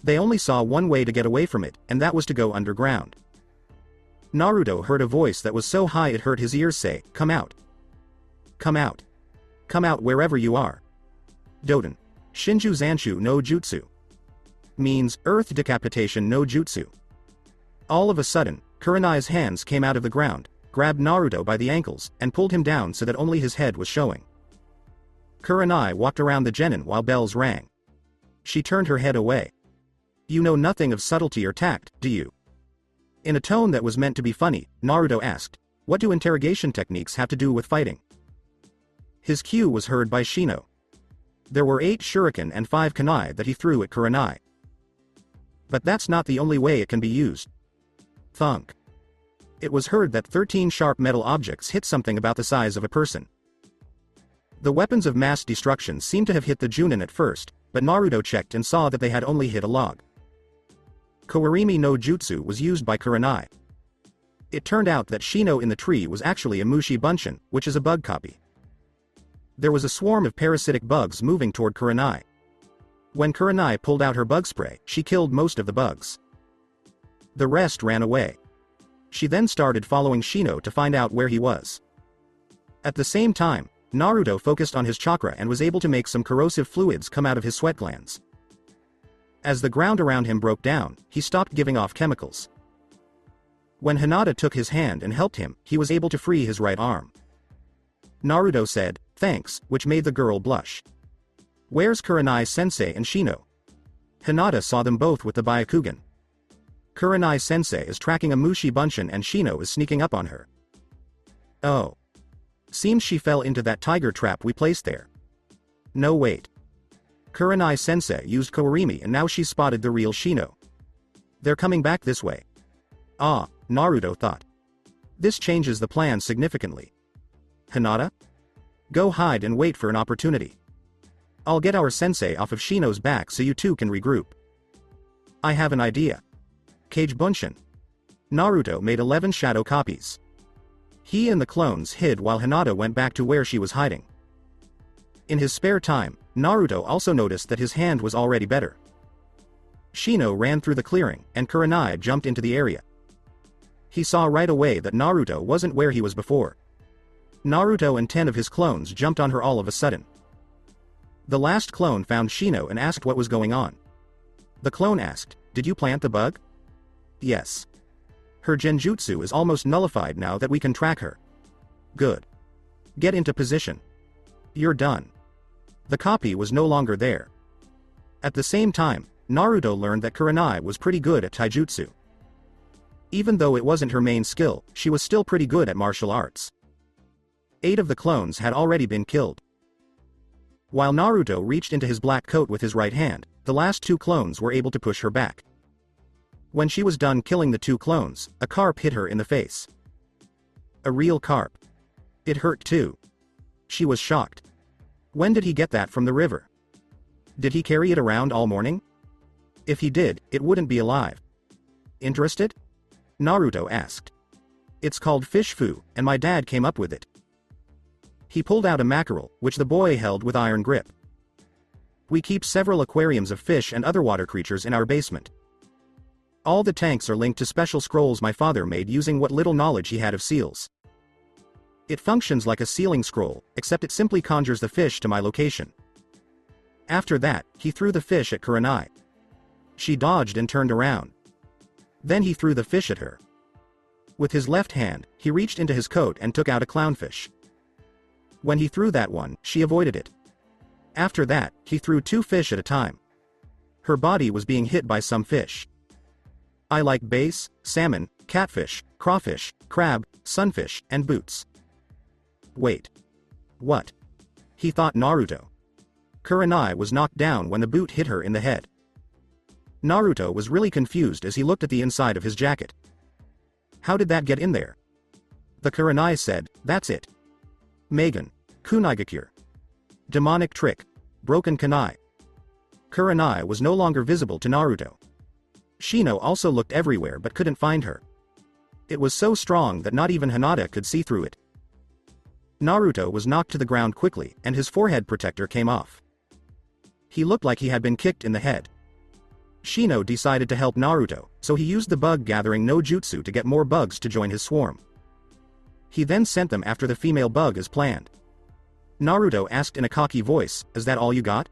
[SPEAKER 2] They only saw one way to get away from it, and that was to go underground. Naruto heard a voice that was so high it hurt his ears say, come out. Come out. Come out wherever you are. Doden. Shinju Zanshu no Jutsu. Means, Earth Decapitation no Jutsu. All of a sudden, Kurenai's hands came out of the ground, grabbed Naruto by the ankles, and pulled him down so that only his head was showing. Kurenai walked around the genin while bells rang. She turned her head away. You know nothing of subtlety or tact, do you? In a tone that was meant to be funny, Naruto asked, what do interrogation techniques have to do with fighting? His cue was heard by Shino. There were 8 shuriken and 5 kunai that he threw at Kurenai. But that's not the only way it can be used. Thunk. It was heard that 13 sharp metal objects hit something about the size of a person. The weapons of mass destruction seemed to have hit the Junin at first, but Naruto checked and saw that they had only hit a log. Kourimi no Jutsu was used by Kurenai. It turned out that Shino in the tree was actually a Mushi Bunshin, which is a bug copy. There was a swarm of parasitic bugs moving toward Kurenai. When Kurenai pulled out her bug spray, she killed most of the bugs. The rest ran away. She then started following Shino to find out where he was. At the same time, Naruto focused on his chakra and was able to make some corrosive fluids come out of his sweat glands. As the ground around him broke down, he stopped giving off chemicals. When Hinata took his hand and helped him, he was able to free his right arm. Naruto said, thanks, which made the girl blush. Where's Kurenai-sensei and Shino? Hinata saw them both with the Byakugan. Kurenai-sensei is tracking a Mushi Bunshin and Shino is sneaking up on her. Oh. Seems she fell into that tiger trap we placed there. No wait. Kurenai-sensei used Kourimi and now she's spotted the real Shino. They're coming back this way. Ah, Naruto thought. This changes the plan significantly. Hinata? Go hide and wait for an opportunity. I'll get our sensei off of Shino's back so you two can regroup. I have an idea. Kage Bunshin. Naruto made 11 shadow copies. He and the clones hid while Hinata went back to where she was hiding. In his spare time, Naruto also noticed that his hand was already better. Shino ran through the clearing, and Kurenai jumped into the area. He saw right away that Naruto wasn't where he was before. Naruto and 10 of his clones jumped on her all of a sudden. The last clone found Shino and asked what was going on. The clone asked, "Did you plant the bug?" "Yes. Her genjutsu is almost nullified now that we can track her." "Good. Get into position. You're done." The copy was no longer there. At the same time, Naruto learned that Kurenai was pretty good at taijutsu. Even though it wasn't her main skill, she was still pretty good at martial arts. 8 of the clones had already been killed. While Naruto reached into his black coat with his right hand, the last 2 clones were able to push her back. When she was done killing the 2 clones, a carp hit her in the face. A real carp. It hurt too. She was shocked. When did he get that from the river? Did he carry it around all morning? If he did, it wouldn't be alive. Interested? Naruto asked. It's called fish fu, and my dad came up with it. He pulled out a mackerel, which the boy held with iron grip. We keep several aquariums of fish and other water creatures in our basement. All the tanks are linked to special scrolls my father made using what little knowledge he had of seals. It functions like a sealing scroll, except it simply conjures the fish to my location. After that, he threw the fish at Kurenai. She dodged and turned around. Then he threw the fish at her. With his left hand, he reached into his coat and took out a clownfish. When he threw that one, she avoided it. After that, he threw 2 fish at a time. Her body was being hit by some fish. I like bass, salmon, catfish, crawfish, crab, sunfish, and boots. Wait. What? He thought Naruto. Kurenai was knocked down when the boot hit her in the head. Naruto was really confused as he looked at the inside of his jacket. How did that get in there? The Kurenai said, "That's it. Megan. Kunaigakure. Demonic trick. Broken kunai." Kurenai was no longer visible to Naruto. Shino also looked everywhere but couldn't find her. It was so strong that not even Hinata could see through it. Naruto was knocked to the ground quickly, and his forehead protector came off. He looked like he had been kicked in the head. Shino decided to help Naruto, so he used the bug gathering no jutsu to get more bugs to join his swarm. He then sent them after the female bug as planned. Naruto asked in a cocky voice, "Is that all you got?"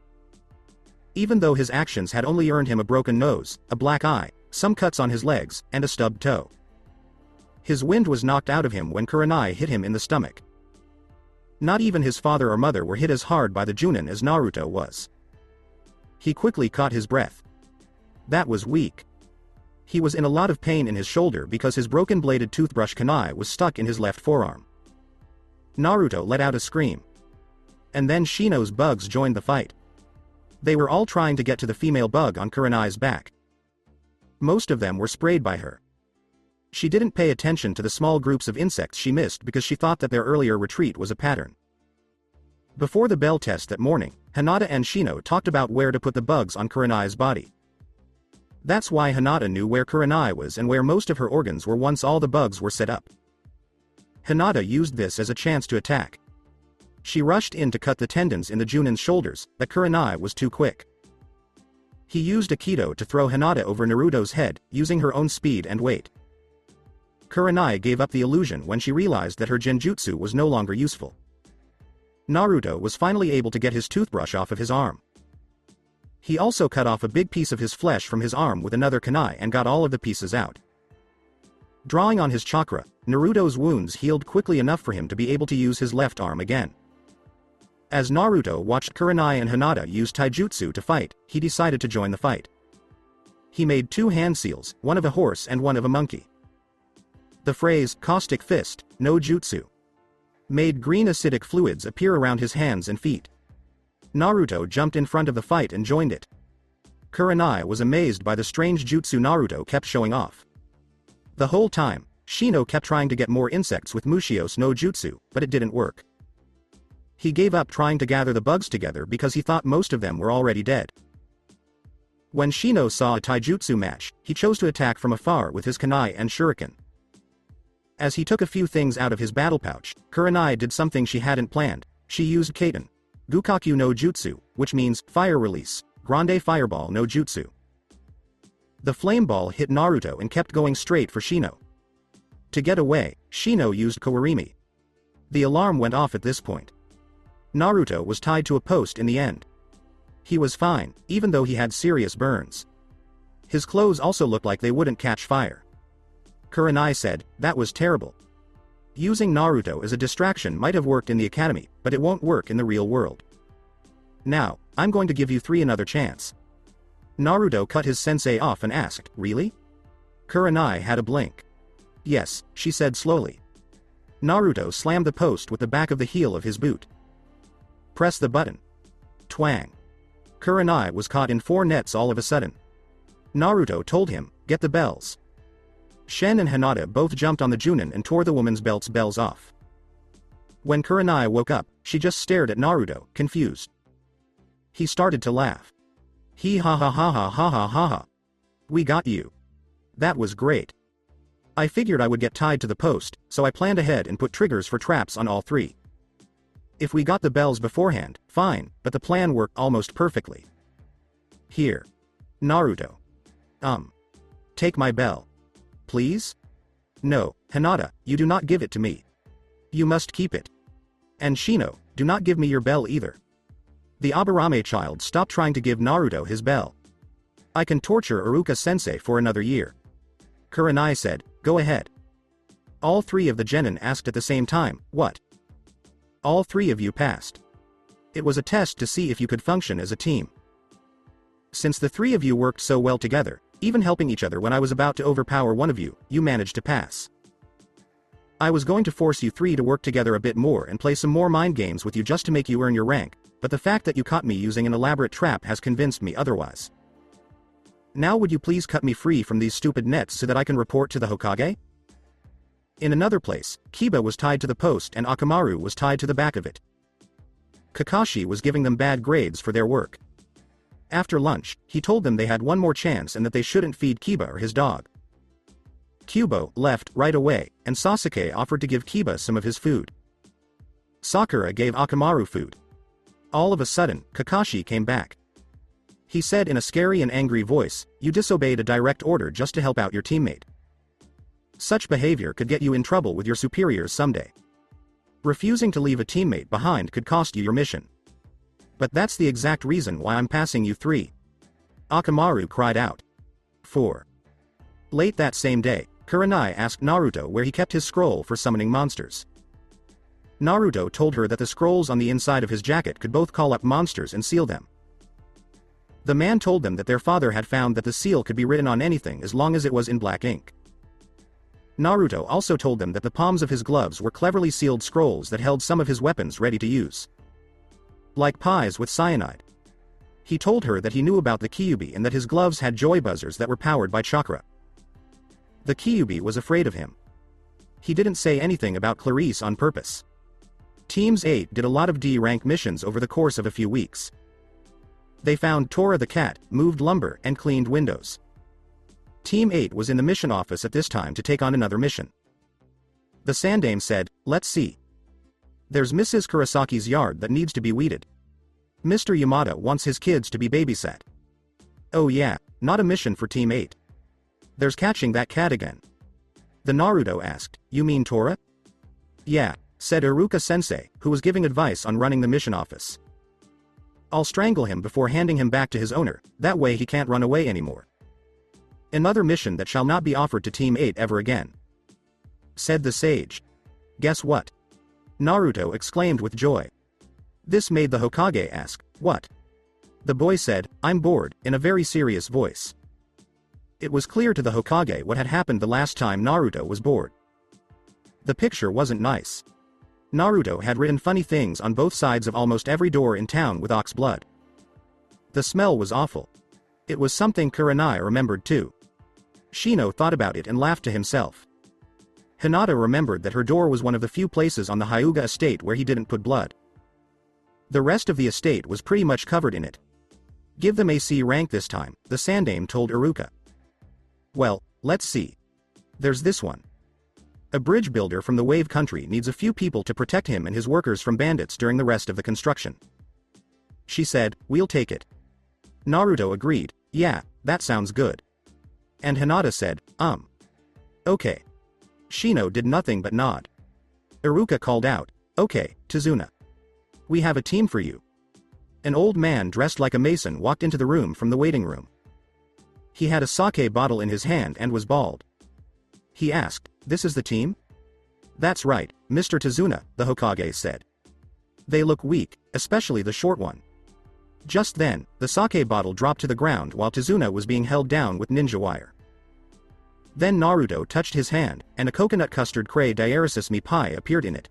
[SPEAKER 2] Even though his actions had only earned him a broken nose, a black eye, some cuts on his legs, and a stubbed toe. His wind was knocked out of him when Kurenai hit him in the stomach. Not even his father or mother were hit as hard by the Junin as Naruto was. He quickly caught his breath. That was weak. He was in a lot of pain in his shoulder because his broken-bladed toothbrush kunai was stuck in his left forearm. Naruto let out a scream. And then Shino's bugs joined the fight. They were all trying to get to the female bug on Kurenai's back. Most of them were sprayed by her. She didn't pay attention to the small groups of insects she missed because she thought that their earlier retreat was a pattern. Before the bell test that morning, Hinata and Shino talked about where to put the bugs on Kurenai's body. That's why Hinata knew where Kurenai was and where most of her organs were once all the bugs were set up. Hinata used this as a chance to attack. She rushed in to cut the tendons in the Junin's shoulders, but Kurenai was too quick. He used Aikido to throw Hinata over Naruto's head, using her own speed and weight. Kurenai gave up the illusion when she realized that her genjutsu was no longer useful. Naruto was finally able to get his toothbrush off of his arm. He also cut off a big piece of his flesh from his arm with another kunai and got all of the pieces out. Drawing on his chakra, Naruto's wounds healed quickly enough for him to be able to use his left arm again. As Naruto watched Kurenai and Hinata use taijutsu to fight, he decided to join the fight. He made 2 hand seals, one of a horse and one of a monkey. The phrase, "caustic fist, no jutsu," made green acidic fluids appear around his hands and feet. Naruto jumped in front of the fight and joined it. Kurenai was amazed by the strange jutsu Naruto kept showing off. The whole time, Shino kept trying to get more insects with Mushio's no jutsu, but it didn't work. He gave up trying to gather the bugs together because he thought most of them were already dead. When Shino saw a taijutsu match, he chose to attack from afar with his kunai and shuriken. As he took a few things out of his battle pouch, Kurenai did something she hadn't planned. She used Kaiten Gukakyu no Jutsu, which means fire release, Grande Fireball no Jutsu. The flame ball hit Naruto and kept going straight for Shino. To get away, Shino used Kawarimi. The alarm went off at this point. Naruto was tied to a post in the end. He was fine, even though he had serious burns. His clothes also looked like they wouldn't catch fire. Kurenai said, "That was terrible. Using Naruto as a distraction might have worked in the academy, but it won't work in the real world. Now, I'm going to give you three another chance." Naruto cut his sensei off and asked, "Really?" Kurenai had a blink. "Yes," she said slowly. Naruto slammed the post with the back of the heel of his boot. "Press the button." Twang. Kurenai was caught in 4 nets all of a sudden. Naruto told him, "Get the bells." Shen and Hinata both jumped on the Junin and tore the woman's bells off. When Kurenai woke up, she just stared at Naruto, confused. He started to laugh. "He ha ha ha ha ha ha ha ha. We got you. That was great. I figured I would get tied to the post, so I planned ahead and put triggers for traps on all 3. If we got the bells beforehand, fine, but the plan worked almost perfectly. Here. Naruto. Take my bell. Please? No, Hinata, you do not give it to me. You must keep it. And Shino, do not give me your bell either." The Aburame child stopped trying to give Naruto his bell. "I can torture Iruka-sensei for another year." Kurenai said, "Go ahead." All 3 of the genin asked at the same time, "What?" All 3 of you passed. It was a test to see if you could function as a team. Since the 3 of you worked so well together, even helping each other when I was about to overpower one of you, you managed to pass. I was going to force you 3 to work together a bit more and play some more mind games with you just to make you earn your rank, but the fact that you caught me using an elaborate trap has convinced me otherwise. Now would you please cut me free from these stupid nets so that I can report to the Hokage? In another place, Kiba was tied to the post and Akamaru was tied to the back of it. Kakashi was giving them bad grades for their work. After lunch, he told them they had one more chance and that they shouldn't feed Kiba or his dog. Kyuubi left right away, and Sasuke offered to give Kiba some of his food. Sakura gave Akamaru food. All of a sudden, Kakashi came back. He said in a scary and angry voice, "You disobeyed a direct order just to help out your teammate. Such behavior could get you in trouble with your superiors someday. Refusing to leave a teammate behind could cost you your mission. But that's the exact reason why I'm passing you 3. Akamaru cried out. 4. Late that same day, Kurenai asked Naruto where he kept his scroll for summoning monsters. Naruto told her that the scrolls on the inside of his jacket could both call up monsters and seal them. The man told them that their father had found that the seal could be written on anything as long as it was in black ink. Naruto also told them that the palms of his gloves were cleverly sealed scrolls that held some of his weapons ready to use. Like pies with cyanide. He told her that he knew about the Kyuubi and that his gloves had joy buzzers that were powered by chakra. The Kyuubi was afraid of him. He didn't say anything about Clarice on purpose. Teams 8 did a lot of D-rank missions over the course of a few weeks. They found Tora the cat, moved lumber, and cleaned windows. Team 8 was in the mission office at this time to take on another mission. The Sandame said, "Let's see. There's Mrs. Kurasaki's yard that needs to be weeded. Mr. Yamada wants his kids to be babysat. Oh yeah, not a mission for Team 8. There's catching that cat again." The Naruto asked, "You mean Tora?" "Yeah," said Iruka-sensei, who was giving advice on running the mission office. "I'll strangle him before handing him back to his owner, that way he can't run away anymore. Another mission that shall not be offered to Team 8 ever again," said the sage. "Guess what?" Naruto exclaimed with joy. This made the Hokage ask, "What?" The boy said, "I'm bored," in a very serious voice. It was clear to the Hokage what had happened the last time Naruto was bored. The picture wasn't nice. Naruto had written funny things on both sides of almost every door in town with ox blood. The smell was awful. It was something Kurenai remembered too. Shino thought about it and laughed to himself. Hinata remembered that her door was one of the few places on the Hyuga estate where he didn't put blood. The rest of the estate was pretty much covered in it. Give them a C rank this time, the Sandaime told Iruka. Well, let's see. There's this one. A bridge builder from the Wave Country needs a few people to protect him and his workers from bandits during the rest of the construction. She said, we'll take it. Naruto agreed, yeah, that sounds good. And Hinata said, okay. Shino did nothing but nod. Iruka called out, okay, Tazuna. We have a team for you. An old man dressed like a mason walked into the room from the waiting room. He had a sake bottle in his hand and was bald. He asked, this is the team? That's right, Mr. Tazuna, the Hokage said. They look weak, especially the short one. Just then, the sake bottle dropped to the ground while Tazuna was being held down with ninja wire. Then Naruto touched his hand, and a coconut custard cray diarisisme pie appeared in it.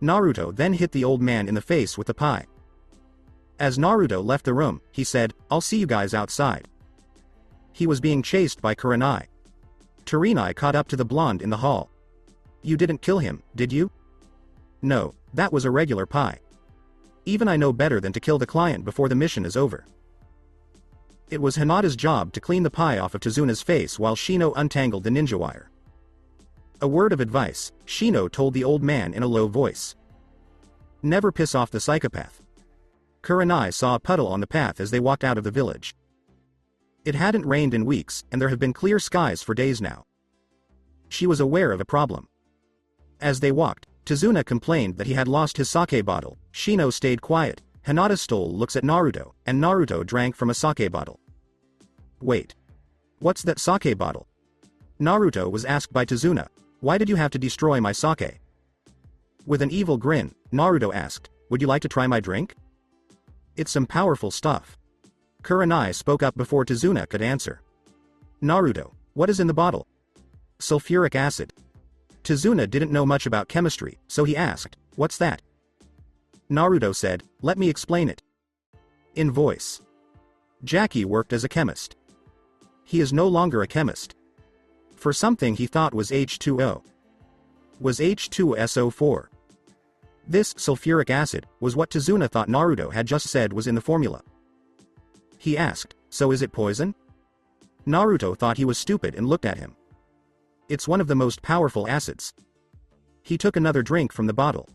[SPEAKER 2] Naruto then hit the old man in the face with the pie. As Naruto left the room, he said, I'll see you guys outside. He was being chased by Kurenai. Terinai caught up to the blonde in the hall. You didn't kill him, did you? No, that was a regular pie. Even I know better than to kill the client before the mission is over. It was Hinata's job to clean the pie off of Tazuna's face while Shino untangled the ninja wire. A word of advice, Shino told the old man in a low voice. Never piss off the psychopath. Kurenai saw a puddle on the path as they walked out of the village. It hadn't rained in weeks, and there have been clear skies for days now. She was aware of a problem. As they walked, Tazuna complained that he had lost his sake bottle. Shino stayed quiet. Hinata stole looks at Naruto, and Naruto drank from a sake bottle. Wait. What's that sake bottle? Naruto was asked by Tazuna. Why did you have to destroy my sake? With an evil grin, Naruto asked, would you like to try my drink? It's some powerful stuff. Kurenai spoke up before Tazuna could answer. Naruto, what is in the bottle? Sulfuric acid. Tazuna didn't know much about chemistry, so he asked, what's that? Naruto said, let me explain it. In voice. Jackie worked as a chemist. He is no longer a chemist. For something he thought was H2O. Was H2SO4. This sulfuric acid was what Tazuna thought Naruto had just said was in the formula. He asked, so is it poison? Naruto thought he was stupid and looked at him. It's one of the most powerful acids. He took another drink from the bottle.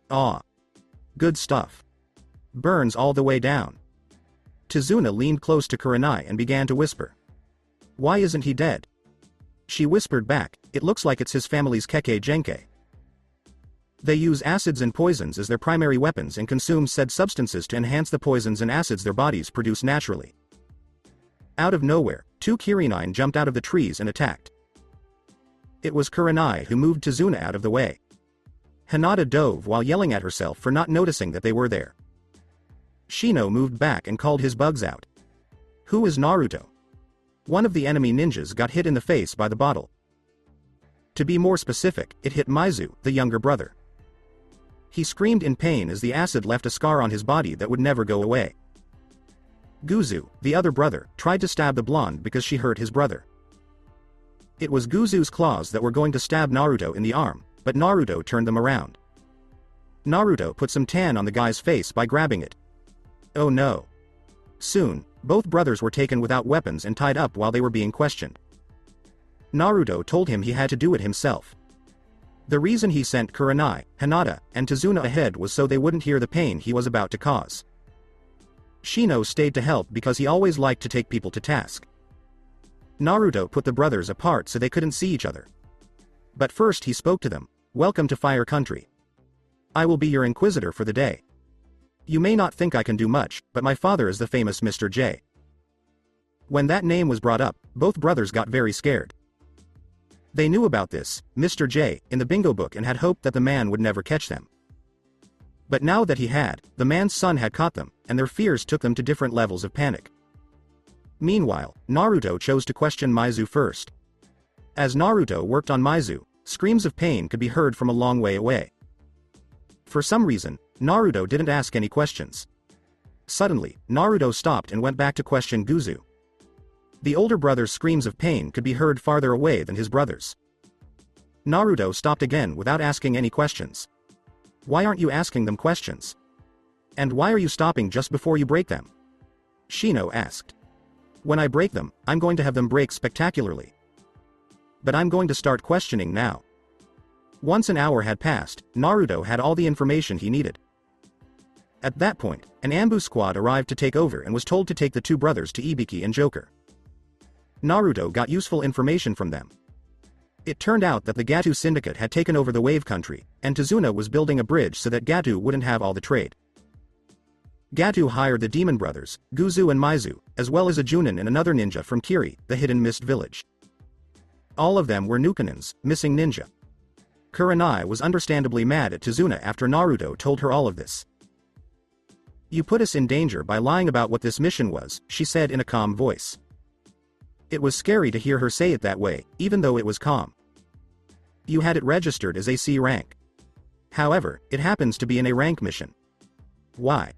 [SPEAKER 2] Ah. Good stuff. Burns all the way down. Tazuna leaned close to Kurenai and began to whisper. Why isn't he dead? She whispered back, it looks like it's his family's Kekkei Genkei. They use acids and poisons as their primary weapons and consume said substances to enhance the poisons and acids their bodies produce naturally. Out of nowhere, two Kirinine jumped out of the trees and attacked. It was Kurenai who moved Tazuna out of the way. Hinata dove while yelling at herself for not noticing that they were there. Shino moved back and called his bugs out. Who is Naruto? One of the enemy ninjas got hit in the face by the bottle. To be more specific, it hit Maizu, the younger brother. He screamed in pain as the acid left a scar on his body that would never go away. Guzu, the other brother, tried to stab the blonde because she hurt his brother. It was Guzu's claws that were going to stab Naruto in the arm, but Naruto turned them around. Naruto put some tan on the guy's face by grabbing it. Oh no. Soon, both brothers were taken without weapons and tied up while they were being questioned. Naruto told him he had to do it himself. The reason he sent Kurenai, Hinata, and Tazuna ahead was so they wouldn't hear the pain he was about to cause. Shino stayed to help because he always liked to take people to task. Naruto put the brothers apart so they couldn't see each other. But first he spoke to them. Welcome to Fire Country. I will be your inquisitor for the day. You may not think I can do much, but my father is the famous Mr. J. When that name was brought up, both brothers got very scared. They knew about this, Mr. J, in the bingo book and had hoped that the man would never catch them. But now that he had, the man's son had caught them, and their fears took them to different levels of panic. Meanwhile, Naruto chose to question Maizu first. As Naruto worked on Maizu, screams of pain could be heard from a long way away. For some reason, Naruto didn't ask any questions. Suddenly, Naruto stopped and went back to question Guzu. The older brother's screams of pain could be heard farther away than his brother's. Naruto stopped again without asking any questions. Why aren't you asking them questions? And why are you stopping just before you break them? Shino asked. When I break them, I'm going to have them break spectacularly. But I'm going to start questioning now. Once an hour had passed, Naruto had all the information he needed. At that point, an ambush squad arrived to take over and was told to take the two brothers to Ibiki and Joker. Naruto got useful information from them. It turned out that the Gato Syndicate had taken over the Wave Country, and Tazuna was building a bridge so that Gato wouldn't have all the trade. Gato hired the Demon Brothers, Guzu and Maizu, as well as a Junin and another ninja from Kiri, the Hidden Mist Village. All of them were Nukanins, missing ninja. Kurenai was understandably mad at Tazuna after Naruto told her all of this. You put us in danger by lying about what this mission was, she said in a calm voice. It was scary to hear her say it that way, even though it was calm. You had it registered as a C rank. However, it happens to be an A rank mission. Why?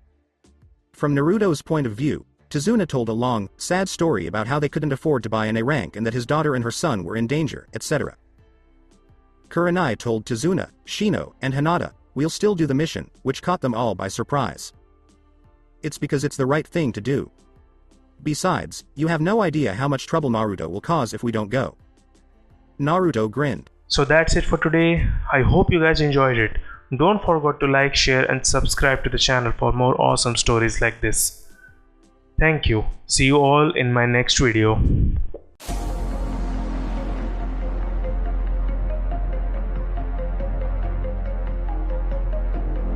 [SPEAKER 2] From Naruto's point of view, Tazuna told a long, sad story about how they couldn't afford to buy an A rank and that his daughter and her son were in danger, etc. Kurenai told Tazuna, Shino, and Hinata, we'll still do the mission, which caught them all by surprise. It's because it's the right thing to do. Besides, you have no idea how much trouble Naruto will cause if we don't go. Naruto grinned.
[SPEAKER 1] So that's it for today. I hope you guys enjoyed it. Don't forget to like, share and subscribe to the channel for more awesome stories like this. Thank you. See you all in my next video.